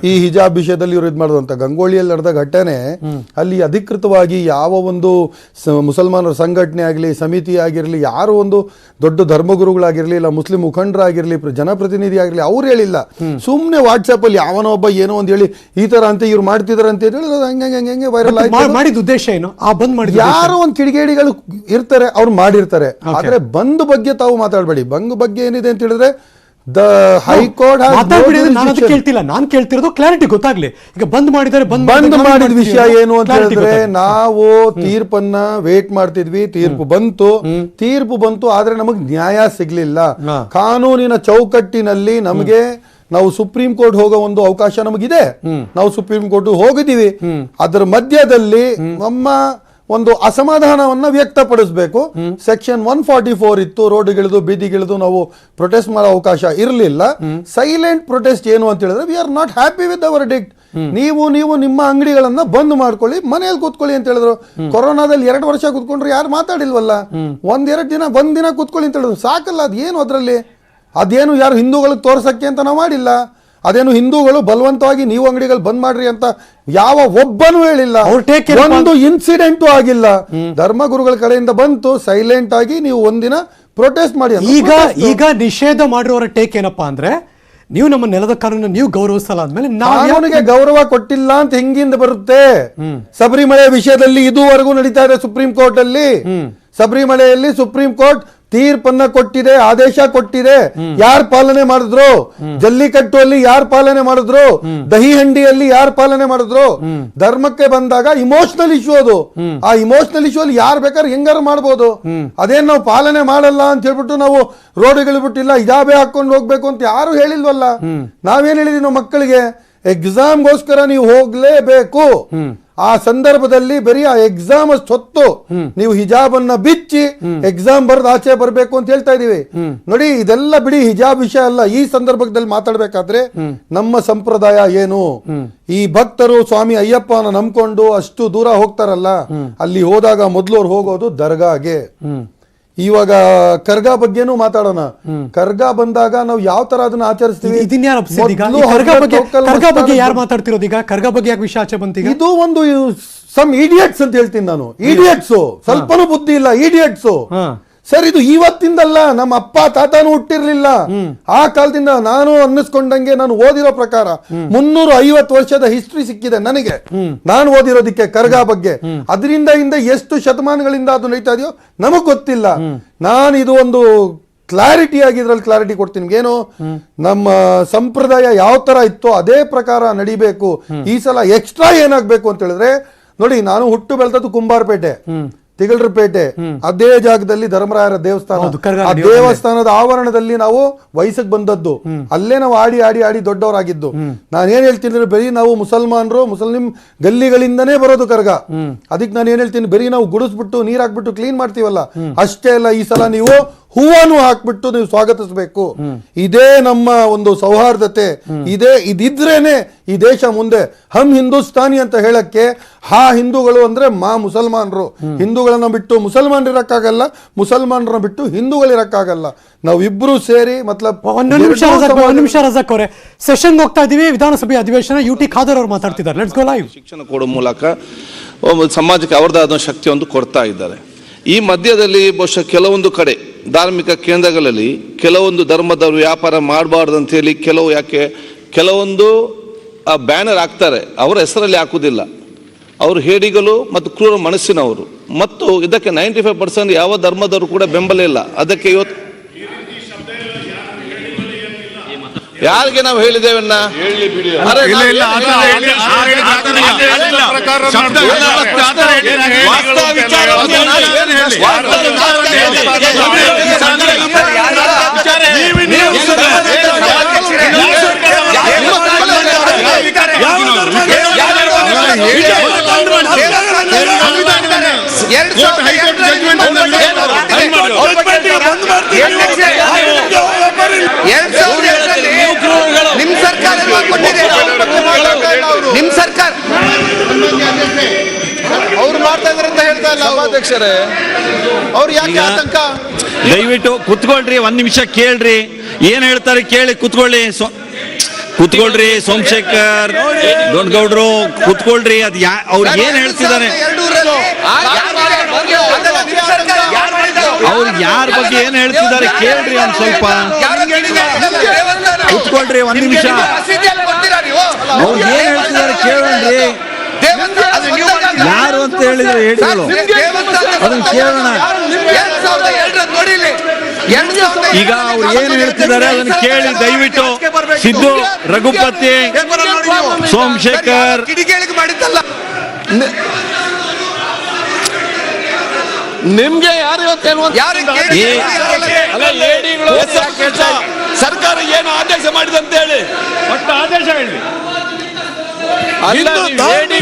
[SPEAKER 5] ಈ ಹಿಜಾಬ್ ವಿಷಯದಲ್ಲಿ ಇವರು ಇದು ಮಾಡಿದ್ರು ಅಂತ ಗಂಗೊಳ್ಳಿಯಲ್ಲಿ ನಡೆದ ಘಟನೆ. ಅಲ್ಲಿ ಅಧಿಕೃತವಾಗಿ ಯಾವ ಒಂದು ಮುಸಲ್ಮಾನರ ಸಂಘಟನೆ ಆಗಲಿ, ಸಮಿತಿ ಆಗಿರಲಿ, ಯಾರು ಒಂದು ದೊಡ್ಡ ಧರ್ಮಗುರುಗಳಾಗಿರ್ಲಿ, ಇಲ್ಲ ಮುಸ್ಲಿಂ ಮುಖಂಡರಾಗಿರ್ಲಿ, ಜನಪ್ರತಿನಿಧಿ ಆಗಿರ್ಲಿ, ಅವ್ರು ಹೇಳಿಲ್ಲ. ಸುಮ್ಮನೆ ವಾಟ್ಸ್ಆಪ್ ಅಲ್ಲಿ ಯಾವನೋ ಒಬ್ಬ ಏನೋ ಒಂದು ಹೇಳಿ ಈ ತರ ಅಂತ ಇವ್ರು ಮಾಡ್ತಿದಾರೆ ಅಂತ ಹೇಳಿ ಹಂಗೆ ವೈರಲ್ ಆಯ್ತು.
[SPEAKER 1] ಮಾಡಿದ ಉದ್ದೇಶ ಏನು?
[SPEAKER 5] ಯಾರೋ ಒಂದು ಕಿಡಿಗೇಡಿಗಳು ಇರ್ತಾರೆ, ಅವ್ರು ಮಾಡಿರ್ತಾರೆ. ಆದ್ರೆ ಬಂದ್ ಬಗ್ಗೆ ತಾವು ಮಾತಾಡಬೇಡಿ. ಬಂದ್ ಬಗ್ಗೆ ಏನಿದೆ ಅಂತ ಹೇಳಿದ್ರೆ, ದ ಹೈಕೋರ್ಟ್
[SPEAKER 1] ಕೇಳ್ತಿಲ್ಲ, ನಾನು ಕೇಳ್ತಿರೋದು ಕ್ಲಾರಿಟಿ ಗೊತ್ತಾಗ್ಲಿ. ಈಗ ಬಂದ್ ಮಾಡಿದ್ದಾರೆ,
[SPEAKER 5] ಬಂದ್ ಮಾಡಿದ ವಿಷಯ ಏನು ಅಂತ ಹೇಳಿದ್ರೆ, ನಾವು ತೀರ್ಪನ್ನ ವೇಟ್ ಮಾಡ್ತಿದ್ವಿ. ತೀರ್ಪು ಬಂತು, ಆದ್ರೆ ನಮಗ್ ನ್ಯಾಯ ಸಿಗ್ಲಿಲ್ಲ. ಕಾನೂನಿನ ಚೌಕಟ್ಟಿನಲ್ಲಿ ನಮಗೆ ನಾವು ಸುಪ್ರೀಂ ಕೋರ್ಟ್ ಹೋಗೋ ಒಂದು ಅವಕಾಶ ನಮಗಿದೆ. ನಾವು ಸುಪ್ರೀಂ ಕೋರ್ಟ್ ಹೋಗಿದ್ದೀವಿ. ಅದರ ಮಧ್ಯದಲ್ಲಿ ನಮ್ಮ ಒಂದು ಅಸಮಾಧಾನವನ್ನ ವ್ಯಕ್ತಪಡಿಸಬೇಕು. ಸೆಕ್ಷನ್ 144 ಇತ್ತು, ರೋಡ್ಗಿಳಿದು ಬೀದಿಗಿಳಿದು ನಾವು ಪ್ರೊಟೆಸ್ಟ್ ಮಾಡೋ ಅವಕಾಶ ಇರಲಿಲ್ಲ. ಸೈಲೆಂಟ್ ಪ್ರೊಟೆಸ್ಟ್ ಏನು ಅಂತ ಹೇಳಿದ್ರೆ we are not happy with our edict. ನೀವು ನಿಮ್ಮ ಅಂಗಡಿಗಳನ್ನ ಬಂದ್ ಮಾಡ್ಕೊಳ್ಳಿ, ಮನೆಯಲ್ಲಿ ಕೂತ್ಕೊಳ್ಳಿ ಅಂತ ಹೇಳಿದ್ರು. ಕೊರೋನಾದಲ್ಲಿ 2 ವರ್ಷ ಕೂತ್ಕೊಂಡ್ರೆ ಯಾರು ಮಾತಾಡಿಲ್ವಲ್ಲ. ಒಂದ್ ದಿನ ಕೂತ್ಕೊಳ್ಳಿ ಅಂತ ಹೇಳಿದ್ರು, ಸಾಕಲ್ಲ. ಅದೇನು ಅದರಲ್ಲಿ ಅದೇನು ಯಾರು ಹಿಂದೂಗಳಿಗೆ ತೋರ್ಸಕ್ಕೆ ಅಂತ ನಾವು ಮಾಡಿಲ್ಲ. ಅದೇನು ಹಿಂದೂಗಳು ಬಲವಂತವಾಗಿ ನೀವು ಅಂಗಡಿಗಳು ಬಂದ್ ಮಾಡ್ರಿ ಅಂತ ಯಾವ ಒಬ್ಬನೂ ಹೇಳಿಲ್ಲ. ಒಂದು ಇನ್ಸಿಡೆಂಟು ಆಗಿಲ್ಲ. ಧರ್ಮಗುರುಗಳ ಕಡೆಯಿಂದ ಬಂತು, ಸೈಲೆಂಟ್ ಆಗಿ ನೀವು ಒಂದಿನ ಪ್ರೊಟೆಸ್ಟ್ ಮಾಡಿ.
[SPEAKER 1] ಈಗ ನಿಷೇಧ ಮಾಡಿರೋರ ಟೇಕ್ ಏನಪ್ಪಾ ಅಂದ್ರೆ, ನೀವು ನಮ್ಮ ನೆಲದ ಕಾನೂನು ನೀವು ಗೌರವಿಸಲ್ಲ ಅಂದ್ಮೇಲೆ
[SPEAKER 5] ಕಾನೂನಿಗೆ ಗೌರವ ಕೊಟ್ಟಿಲ್ಲ ಅಂತ ಹೆಂಗಿಂದ ಬರುತ್ತೆ? ಶಬರಿಮಲೆ ವಿಷಯದಲ್ಲಿ ಇದುವರೆಗೂ ನಡೀತಾ ಇದೆ ಸುಪ್ರೀಂ ಕೋರ್ಟ್ ಅಲ್ಲಿ. ಶಬರಿಮಲೆಯಲ್ಲಿ ಸುಪ್ರೀಂ ಕೋರ್ಟ್ ತೀರ್ಪನ್ನ ಕೊಟ್ಟಿದೆ, ಆದೇಶ ಕೊಟ್ಟಿದೆ. ಯಾರು ಪಾಲನೆ ಮಾಡಿದ್ರು? ಜಲ್ಲಿಕಟ್ಟುಯಲ್ಲಿ ಯಾರು ಪಾಲನೆ ಮಾಡಿದ್ರು? ದಹಿಹಂಡಿಯಲ್ಲಿ ಯಾರು ಪಾಲನೆ ಮಾಡಿದ್ರು? ಧರ್ಮಕ್ಕೆ ಬಂದಾಗ ಇಮೋಷನಲ್ ಇಶ್ಯೂ ಅದು. ಆ ಇಮೋಷನಲ್ ಇಶ್ಯೂ ಅಲ್ಲಿ ಯಾರು ಬೇಕಾದ್ರೆ ಹೆಂಗಾರು ಮಾಡ್ಬೋದು. ಅದೇನ್ ನಾವು ಪಾಲನೆ ಮಾಡಲ್ಲ ಅಂತ ಹೇಳ್ಬಿಟ್ಟು ನಾವು ರೋಡ್ಗಳು ಬಿಟ್ಟಿಲ್ಲ, ಹಿಜಾಬೆ ಹಾಕೊಂಡು ಹೋಗ್ಬೇಕು ಅಂತ ಯಾರು ಹೇಳಿಲ್ವಲ್ಲ. ನಾವೇನ್ ಹೇಳಿದ್ವಿ ನಾವು ಮಕ್ಕಳಿಗೆ, ಎಕ್ಸಾಮ್ಗೋಸ್ಕರ ನೀವು ಹೋಗ್ಲೇಬೇಕು. ಆ ಸಂದರ್ಭದಲ್ಲಿ ಬರೀ ಆ ಎಕ್ಸಾಮ್ ಅಷ್ಟು ಹೊತ್ತು ನೀವು ಹಿಜಾಬ್ ಅನ್ನ ಬಿಚ್ಚಿ ಎಕ್ಸಾಮ್ ಬರೆದು ಆಚೆ ಬರಬೇಕು ಅಂತ ಹೇಳ್ತಾ ಇದೀವಿ. ನೋಡಿ, ಇದೆಲ್ಲ ಬಿಡಿ, ಹಿಜಾಬ್ ವಿಷಯ ಅಲ್ಲ. ಈ ಸಂದರ್ಭದಲ್ಲಿ ಮಾತಾಡ್ಬೇಕಾದ್ರೆ ನಮ್ಮ ಸಂಪ್ರದಾಯ ಏನು, ಈ ಭಕ್ತರು ಸ್ವಾಮಿ ಅಯ್ಯಪ್ಪನ ನಂಬ್ಕೊಂಡು ಅಷ್ಟು ದೂರ ಹೋಗ್ತಾರಲ್ಲ, ಅಲ್ಲಿ ಹೋದಾಗ ಮೊದಲು ಅವ್ರು ಹೋಗೋದು ದರ್ಗಾಗೆ. ಇವಾಗ ಕರ್ಗಾ ಬಗ್ಗೆನೂ ಮಾತಾಡೋಣ. ಕರ್ಗಾ ಬಂದಾಗ ನಾವು ಯಾವ ತರ ಅದನ್ನ ಆಚರಿಸ್ತೀವಿ?
[SPEAKER 1] ಯಾರು ಮಾತಾಡ್ತಿರೋದು ಈಗ? ಕರ್ಗಾ ಬಗ್ಗೆ ಯಾಕೆ ವಿಷಯ ಆಚೆ ಬಂತೀಗ?
[SPEAKER 5] ಇದು ಒಂದು ಸಮ್ ಇಡಿಯಟ್ಸ್ ಅಂತ ಹೇಳ್ತೀನಿ ನಾನು. ಇಡಿಯಟ್ಸ್, ಸ್ವಲ್ಪನೂ ಬುದ್ಧಿ ಇಲ್ಲ, ಇಡಿಯಟ್ಸ್. ಸರ್, ಇದು ಇವತ್ತಿಂದಲ್ಲ, ನಮ್ಮ ಅಪ್ಪ ತಾತನೂ ಹುಟ್ಟಿರ್ಲಿಲ್ಲ. ಆ ಕಾಲದಿಂದ ನಾನು ಅನ್ನಿಸ್ಕೊಂಡಂಗೆ, ನಾನು ಓದಿರೋ ಪ್ರಕಾರ 350 ವರ್ಷದ ಹಿಸ್ಟ್ರಿ ಸಿಕ್ಕಿದೆ ನನಗೆ, ನಾನು ಓದಿರೋದಿಕ್ಕೆ ಕರ್ಗಾ ಬಗ್ಗೆ. ಅದರಿಂದ ಎಷ್ಟು ಶತಮಾನಗಳಿಂದ ಅದು ನಡೀತಾ ಇದೆಯೋ ನಮಗ್ ಗೊತ್ತಿಲ್ಲ. ನಾನು ಇದು ಒಂದು ಕ್ಲಾರಿಟಿ ಆಗಿದ್ರಲ್ಲಿ ಕ್ಲಾರಿಟಿ ಕೊಡ್ತೀನಿ. ಏನು, ನಮ್ಮ ಸಂಪ್ರದಾಯ ಯಾವ ತರ ಇತ್ತೋ ಅದೇ ಪ್ರಕಾರ ನಡಿಬೇಕು. ಈ ಸಲ ಎಕ್ಸ್ಟ್ರಾ ಏನಾಗ್ಬೇಕು ಅಂತ ಹೇಳಿದ್ರೆ, ನೋಡಿ, ನಾನು ಹುಟ್ಟು ಬೆಳೆದದ್ದು ಕುಂಬಾರಪೇಟೆ, ತಿಗಳರಪೇಟೆ. ಅದೇ ಜಾಗದಲ್ಲಿ ಧರ್ಮರಾಯರ ದೇವಸ್ಥಾನ, ಆ ದೇವಸ್ಥಾನದ ಆವರಣದಲ್ಲಿ ನಾವು ವಯಸ್ಸಿಗೆ ಬಂದದ್ದು. ಅಲ್ಲೇ ನಾವು ಆಡಿ ದೊಡ್ಡವರಾಗಿದ್ದು. ನಾನೇನ್ ಹೇಳ್ತೀನಿ, ಬರೀ ನಾವು ಮುಸಲ್ಮಾನರು ಮುಸ್ಲಿಂ ಗಲ್ಲಿಗಳಿಂದನೇ ಬರೋದು ಕರ್ಗ. ಅದಕ್ಕೆ ನಾನು ಏನ್ ಹೇಳ್ತೀನಿ, ಬರೀ ನಾವು ಗುಡಿಸ್ಬಿಟ್ಟು ನೀರ್ ಹಾಕ್ಬಿಟ್ಟು ಕ್ಲೀನ್ ಮಾಡ್ತೀವಲ್ಲ ಅಷ್ಟೇ ಅಲ್ಲ. ಈ ಸಲ ನೀವು ಹೂವನ್ನು ಹಾಕ್ಬಿಟ್ಟು ನೀವು ಸ್ವಾಗತಿಸಬೇಕು. ಇದೇ ನಮ್ಮ ಒಂದು ಸೌಹಾರ್ದತೆ. ಇದಿದ್ರೇನೆ ಈ ದೇಶ ಮುಂದೆ. ಹಮ್ ಹಿಂದೂಸ್ತಾನಿ ಅಂತ ಹೇಳಕ್ಕೆ, ಹಿಂದೂಗಳು ಅಂದ್ರೆ ಮುಸಲ್ಮಾನರು. ಹಿಂದೂಗಳನ್ನ ಬಿಟ್ಟು ಮುಸಲ್ಮಾನರಿರಕ್ಕಾಗಲ್ಲ, ಮುಸಲ್ಮಾನರನ್ನ ಬಿಟ್ಟು ಹಿಂದೂಗಳಿರಕ್ಕಾಗಲ್ಲ. ನಾವಿಬ್ರು ಸೇರಿ
[SPEAKER 1] ಒಂದು ನಿಮಿಷ ರಜಾಕ್ ಅವರೇ, ಸೆಷನ್ ಹೋಗ್ತಾ ಇದೀವಿ. ವಿಧಾನಸಭೆ ಅಧಿವೇಶನ. ಯುಟಿ ಖಾದರ್ ಅವರು ಮಾತಾಡ್ತಿದ್ದಾರೆ. Let's go live.
[SPEAKER 3] ಶಿಕ್ಷಣ ಕೊಡೋ ಮೂಲಕ ಸಮಾಜಕ್ಕೆ ಅವರದಾದ ಶಕ್ತಿ ಒಂದು ಕೊಡ್ತಾ ಇದ್ದಾರೆ. ಈ ಮಧ್ಯದಲ್ಲಿ ಬಹುಶಃ ಕೆಲವೊಂದು ಕಡೆ ಧಾರ್ಮಿಕ ಕೇಂದ್ರಗಳಲ್ಲಿ ಕೆಲವೊಂದು ಧರ್ಮದವರು ವ್ಯಾಪಾರ ಮಾಡಬಾರ್ದು ಅಂತ ಹೇಳಿ ಕೆಲವೊಂದು ಬ್ಯಾನರ್ ಹಾಕ್ತಾರೆ. ಅವರ ಹೆಸರಲ್ಲಿ ಹಾಕುವುದಿಲ್ಲ. ಅವರು ಹೇಡಿಗಳು ಮತ್ತು ಕ್ರೂರ ಮನಸ್ಸಿನವರು. ಮತ್ತು ಇದಕ್ಕೆ 95% ಯಾವ ಧರ್ಮದವರು ಕೂಡ ಬೆಂಬಲ ಇಲ್ಲ. ಅದಕ್ಕೆ ಇವತ್ತು ಯಾರಿಗೆ ನಾವು ಹೇಳಿದ್ದೇವನ್ನ
[SPEAKER 7] ನಿಮ್ ಸರ್ಕಾರ ಅವ್ರು ಮಾಡ್ತಾ ಇದಾರೆ ಅಂತ ಹೇಳ್ತಾ ಇಲ್ಲ ಸಭಾಧ್ಯಕ್ಷರೇ. ಅವ್ರು ಯಾಕೆ ಆತಂಕ?
[SPEAKER 8] ದಯವಿಟ್ಟು ಕುತ್ಕೊಳ್ರಿ, 1 ನಿಮಿಷ ಕೇಳ್ರಿ, ಏನ್ ಹೇಳ್ತಾರೆ ಕೇಳಿ. ಕುತ್ಕೊಳ್ರಿ ಸೋಮಶೇಖರ್ ದೊಡ್ಡಗೌಡ್ರು, ಕುತ್ಕೊಳ್ರಿ. ಅದ್ ಅವ್ರು ಏನ್ ಹೇಳ್ತಿದ್ದಾರೆ, ಅವ್ರು ಯಾರ ಬಗ್ಗೆ ಏನ್ ಹೇಳ್ತಿದ್ದಾರೆ ಕೇಳ್ರಿ. ಒಂದ್ ಸ್ವಲ್ಪ ಕುತ್ಕೊಳ್ರಿ, 1 ನಿಮಿಷ. ಅವ್ರು ಏನ್ ಹೇಳ್ತಿದ್ದಾರೆ ಕೇಳ್ರಿ. ಯಾರು ಅಂತ ಹೇಳಿದ್ರೆ ಹೇಳಿದ್ರು, ಅದನ್ನ ಕೇಳೋಣ. ಈಗ ಅವ್ರು ಏನ್ ಹೇಳ್ತಿದ್ದಾರೆ ಅದನ್ನ ಕೇಳಿ ದಯವಿಟ್ಟು. ಸಿದ್ದು, ರಘುಪತಿ, ಸೋಮಶೇಖರ್,
[SPEAKER 7] ನಿಮ್ಗೆ ಯಾರು
[SPEAKER 8] ಸರ್ಕಾರ ಏನು ಆದೇಶ ಮಾಡಿದೆ ಅಂತ ಹೇಳಿ, ಒಟ್ಟು ಆದೇಶ ಹೇಳಿ.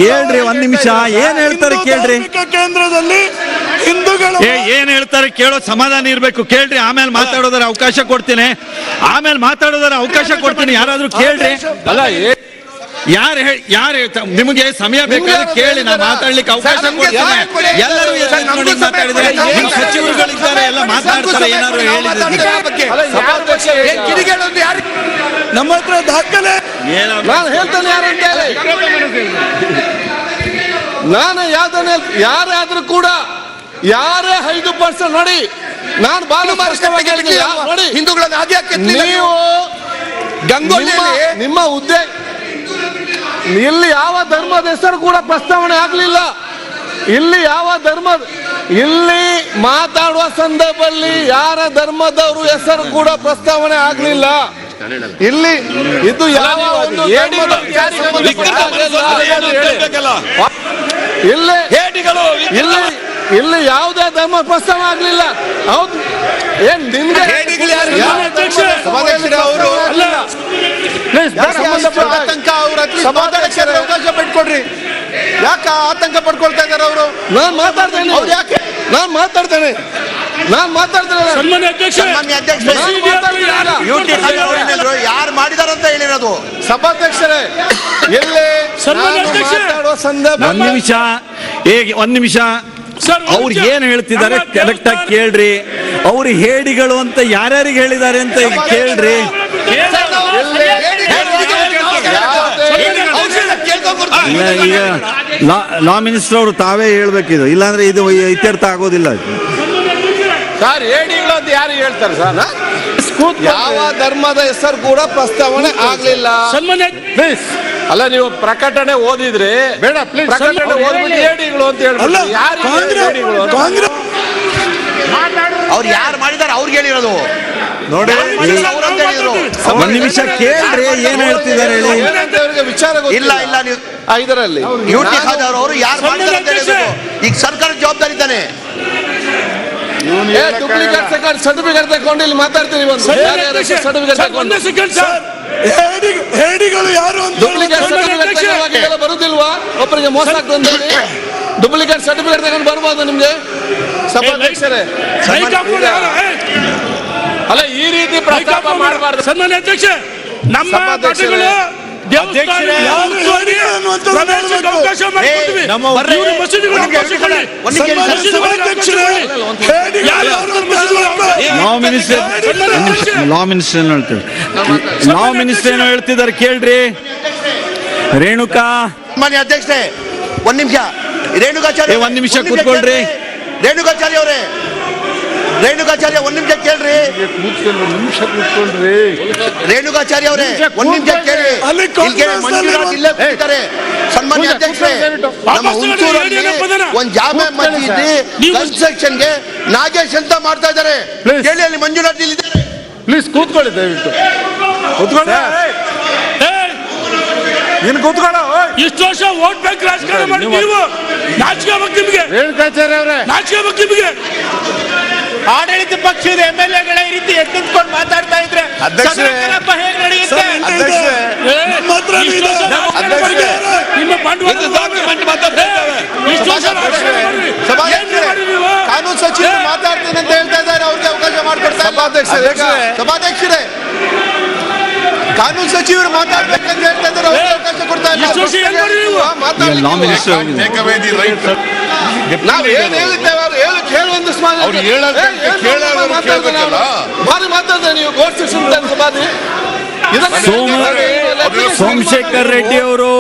[SPEAKER 8] ಕೇಳ್ರಿ ಒಂದ್ ನಿಮಿಷ, ಏನ್ ಹೇಳ್ತಾರೆ ಕೇಳ್ರಿ.
[SPEAKER 7] ಕೇಂದ್ರದಲ್ಲಿ ಹಿಂದೂಗಳು
[SPEAKER 8] ಏನ್ ಹೇಳ್ತಾರೆ ಕೇಳೋ ಸಮಾಧಾನ ಇರ್ಬೇಕು. ಕೇಳ್ರಿ, ಆಮೇಲೆ ಮಾತಾಡೋದರ ಅವಕಾಶ ಕೊಡ್ತೀನಿ. ಯಾರಾದ್ರೂ ಕೇಳ್ರಿ. ಯಾರು ನಿಮಗೆ ಸಮಯ ಬೇಕಾದ್ರೆ ಕೇಳಿ, ನಾನು ಮಾತಾಡ್ಲಿಕ್ಕೆ ಅವಕಾಶ ಕೊಡ್ತೀನಿ. ಎಲ್ಲರೂ ಮಾತಾಡಿದ್ರೆ ನಿಮ್ ಸಚಿವರುಗಳಿದ್ದಾರೆ, ಎಲ್ಲ ಮಾತಾಡ್ತಾರೆ. ಏನಾದ್ರು
[SPEAKER 7] ನಮ್ಮ ಹತ್ರ ದಾಖಲೆ
[SPEAKER 3] ನಾನು ಹೇಳ್ತಾನೆ ಯಾರಂತ ಹೇಳಿ. ನಾನು ಯಾರಾದ್ರೂ ಕೂಡ ಯಾರೇ 5% ನೋಡಿ, ನಾನು ನೋಡಿ
[SPEAKER 7] ಹಿಂದೂಗಳನ್ನು
[SPEAKER 3] ನೀವು ನಿಮ್ಮ ಹುದ್ದೆ ಇಲ್ಲಿ ಯಾವ ಧರ್ಮದ ಹೆಸರು ಕೂಡ ಪ್ರಸ್ತಾವನೆ ಆಗ್ಲಿಲ್ಲ. ಇಲ್ಲಿ ಮಾತಾಡುವ ಸಂದರ್ಭದಲ್ಲಿ ಯಾರ ಧರ್ಮದವರು ಹೆಸರು ಕೂಡ ಪ್ರಸ್ತಾವನೆ ಆಗ್ಲಿಲ್ಲ. ಇಲ್ಲಿ ಇದು ಯಾವ ಒಂದು ಇಲ್ಲಿ ಯಾವುದೇ ಧರ್ಮ ಪ್ರಸ್ತಾವ ಆಗ್ಲಿಲ್ಲ. ಹೌದು, ಏನ್ ನಿಮ್ಗೆ
[SPEAKER 7] ಅವಕಾಶ ಬಿಟ್ಕೊಡ್ರಿ. ಯಾಕೆ ಆತಂಕ ಪಡ್ಕೊಳ್ತಾ ಇದ್ದಾರೆ ಅವರು?
[SPEAKER 3] ನಾನು ಮಾತಾಡ್ತೇನೆ.
[SPEAKER 7] ಯಾರು ಮಾಡಿದಾರಂತ ಹೇಳಿರೋದು
[SPEAKER 3] ಸಭಾಧ್ಯಕ್ಷರೇ, ಎಲ್ಲಿ ಮಾತಾಡುವ ಸಂದರ್ಭ
[SPEAKER 8] ಒಂದ್ ನಿಮಿಷ ಅವ್ರು ಏನ್ ಹೇಳ್ತಿದ್ದಾರೆ ಕರೆಕ್ಟ್ ಆಗಿ ಕೇಳ್ರಿ. ಅವ್ರು ಹೇಡಿಗಳು ಅಂತ ಯಾರ್ಯಾರಿಗೆ ಹೇಳಿದ್ದಾರೆ ಅಂತ ಕೇಳ್ರಿ. ಈಗ ಲಾ ಮಿನಿಸ್ಟರ್ ಅವರು ತಾವೇ ಹೇಳ್ಬೇಕಿದು, ಇಲ್ಲಾಂದ್ರೆ ಇದು ಇತ್ಯರ್ಥ ಆಗೋದಿಲ್ಲ.
[SPEAKER 3] ಸರ್, ಹೇಡಿಗಳು ಅಂತ ಯಾರು ಹೇಳ್ತಾರೆ ಸರ್? ಯಾವ ಧರ್ಮದ ಹೆಸರು ಕೂಡ ಪ್ರಸ್ತಾವನೆ ಆಗ್ಲಿಲ್ಲ. ಅಲ್ಲ, ನೀವು ಪ್ರಕಟಣೆ ಓದಿದ್ರೆ ಬೇಡ, ಪ್ರಕಟಣೆ ಓದ್ಬಿಟ್ಟು ಹೇಡಿಗಳು ಅಂತ ಹೇಳ್ಬಿಟ್ಟು ಯಾರು
[SPEAKER 7] ಅವ್ರು ಯಾರು ಮಾಡಿದಾರೆ ಅವ್ರಿಗೆ ಹೇಳಿರೋದು
[SPEAKER 8] ನೋಡಿ. ಒಂದ್ ನಿಮಿಷ ಕೇಳ್ರಿ, ಏನ್ ಹೇಳ್ತಿದ್ದಾರೆ ಹೇಳಿ.
[SPEAKER 3] ವಿಚಾರ
[SPEAKER 7] ಇಲ್ಲ ನೀವು
[SPEAKER 3] ಇದರಲ್ಲಿ
[SPEAKER 7] ಯುಟಿ ಖಾದರ್ ಅವರು ಯಾರು ಮಾಡಿದಾರೆ ಅಂತ ಹೇಳಿದ್ರು. ಈಗ ಸರ್ಕಾರದ ಜವಾಬ್ದಾರಿ ಇದ್ದಾನೆ.
[SPEAKER 3] ಡೂಪ್ಲಿಕೇಟ್ ಸರ್ಟಿಫಿಕೇಟ್ ತಗೊಂಡು ಇಲ್ಲಿ ಮಾತಾಡ್ತೀನಿ. ಸರ್ಟಿಫಿಕೇಟ್ ತಗೊಂಡು
[SPEAKER 7] ಹೇಡಿಗಳು ಯಾರು
[SPEAKER 3] ಡೂಪ್ಲಿಕೇಟ್ ಸರ್ಟಿಫಿಕೇಟ್ ಬರುದಿಲ್ವಾ? ಒಬ್ಬರಿಗೆ ಮೋಸ ಆಗ್ತದೆ. ಡೂಪ್ಲಿಕೇಟ್ ಸರ್ಟಿಫಿಕೇಟ್ ತಗೊಂಡು ಬರ್ಬೋದು ನಿಮ್ಗೆ ಸಭಾಧ್ಯಕ್ಷರೇ. ಅಲ್ಲ, ಈ ರೀತಿ ಪ್ರಸ್ತಾಪ ಮಾಡಬಾರ್ದು.
[SPEAKER 9] ಸನ್ಮಾನ್ಯ ಅಧ್ಯಕ್ಷ, ನಮ್ಮ ಪಾರ್ಟಿಗಳು
[SPEAKER 8] ಲಾ ಮಿನಿಸ್ಟರ್ ಏನು ಹೇಳ್ತಿದ್ದಾರೆ ಕೇಳ್ರಿ. ರೇಣುಕಾ
[SPEAKER 7] ಮಾನ್ಯ ಅಧ್ಯಕ್ಷರೇ, ಒಂದ್ ನಿಮಿಷ. ರೇಣುಕಾಚಾರ್ಯ
[SPEAKER 8] ಒಂದ್ ನಿಮಿಷ ಕೂತ್ಕೊಳ್ರಿ.
[SPEAKER 7] ರೇಣುಕಾಚಾರ್ಯ ಒಂದ್ ನಿಮಿಷ ಕೇಳ್ರಿ. ರೇಣುಕಾಚಾರ್ಯ ಅವರೇ ಒಂದ್ ನಿಮಿಷ ಕೇಳಿ. ಮಂಜುನಾಥ್ ಇಲ್ಲೇ ಕೂತಿದ್ದಾರೆ. ಸನ್ಮಾನ್ಯ ಅಧ್ಯಕ್ಷರೇ, ನಮ್ಮ ಹುಣಸೂರಲ್ಲಿ ಒಂದ್ ಜಾಮೆ ಮಸೀದಿ ಕನ್ಸ್ಟ್ರಕ್ಷನ್ಗೆ ನಾಗೇಶ್ ಅಂತ ಮಾಡ್ತಾ ಇದ್ದಾರೆ. ಕೇಳಿ, ಅಲ್ಲಿ ಮಂಜುನಾಥ್ ಇಲ್ಲಿದ್ದಾರೆ.
[SPEAKER 3] ಪ್ಲೀಸ್ ಕೂತ್ಕೊಳ್ಳಿ, ದಯವಿಟ್ಟು ಕೂತ್ಕೊಳ್ಳಿ.
[SPEAKER 9] ಇಷ್ಟು ವರ್ಷ ವೋಟ್ ಬ್ಯಾಂಕ್ ರಾಜಕಾರಣ ಮಾಡಿ ನೀವು ನಾಚಿಕೆ ಬಗ್ಗೆ ನಿಮಗೆ.
[SPEAKER 3] ರೇಣುಕಾಚಾರ್ಯ ಅವರೇ,
[SPEAKER 9] ನಾಚಿಕೆ ಬಗ್ಗೆ ನಿಮಗೆ.
[SPEAKER 6] ಆಡಳಿತ ಪಕ್ಷದ MLA-ಗಳ ಈ ರೀತಿ ಎತ್ತಿಕೊಂಡು ಮಾತಾಡ್ತಾ ಇದ್ರೆ ಹೇಗೆ ನಡೆಯುತ್ತೆ?
[SPEAKER 9] ನಿಮ್ಮ ಬಂಡವಾಳ
[SPEAKER 7] ಕಾನೂನು ಸಚಿವರು ಮಾತಾಡ್ತೀನಿ ಅಂತ ಹೇಳ್ತಾ ಇದ್ದಾರೆ. ಅವ್ರಿಗೆ ಅವಕಾಶ ಮಾಡಿಕೊಡ್ತಾ ಸಭಾಧ್ಯಕ್ಷರೇ, ಕಾನೂನು ಸಚಿವರು ಮಾತಾಡ್ಬೇಕಂತ ಹೇಳ್ತಾ ಇದ್ದಾರೆ. ಅವ್ರಿಗೆ ಅವಕಾಶ ಕೊಡ್ತಾ ಇಲ್ಲ.
[SPEAKER 8] ಲಾ ಮಿನಿಸ್ಟರ್
[SPEAKER 3] ನಾವು ಏನ್ ಹೇಳಿದ್ದೇವೆ ಅವ್ರು ಕೇಳುವಂತ ಮಾತಾಡ್ತಾರೆ. ನೀವು
[SPEAKER 8] ಸೋಮಶೇಖರ್ ರೆಡ್ಡಿ ಅವರು,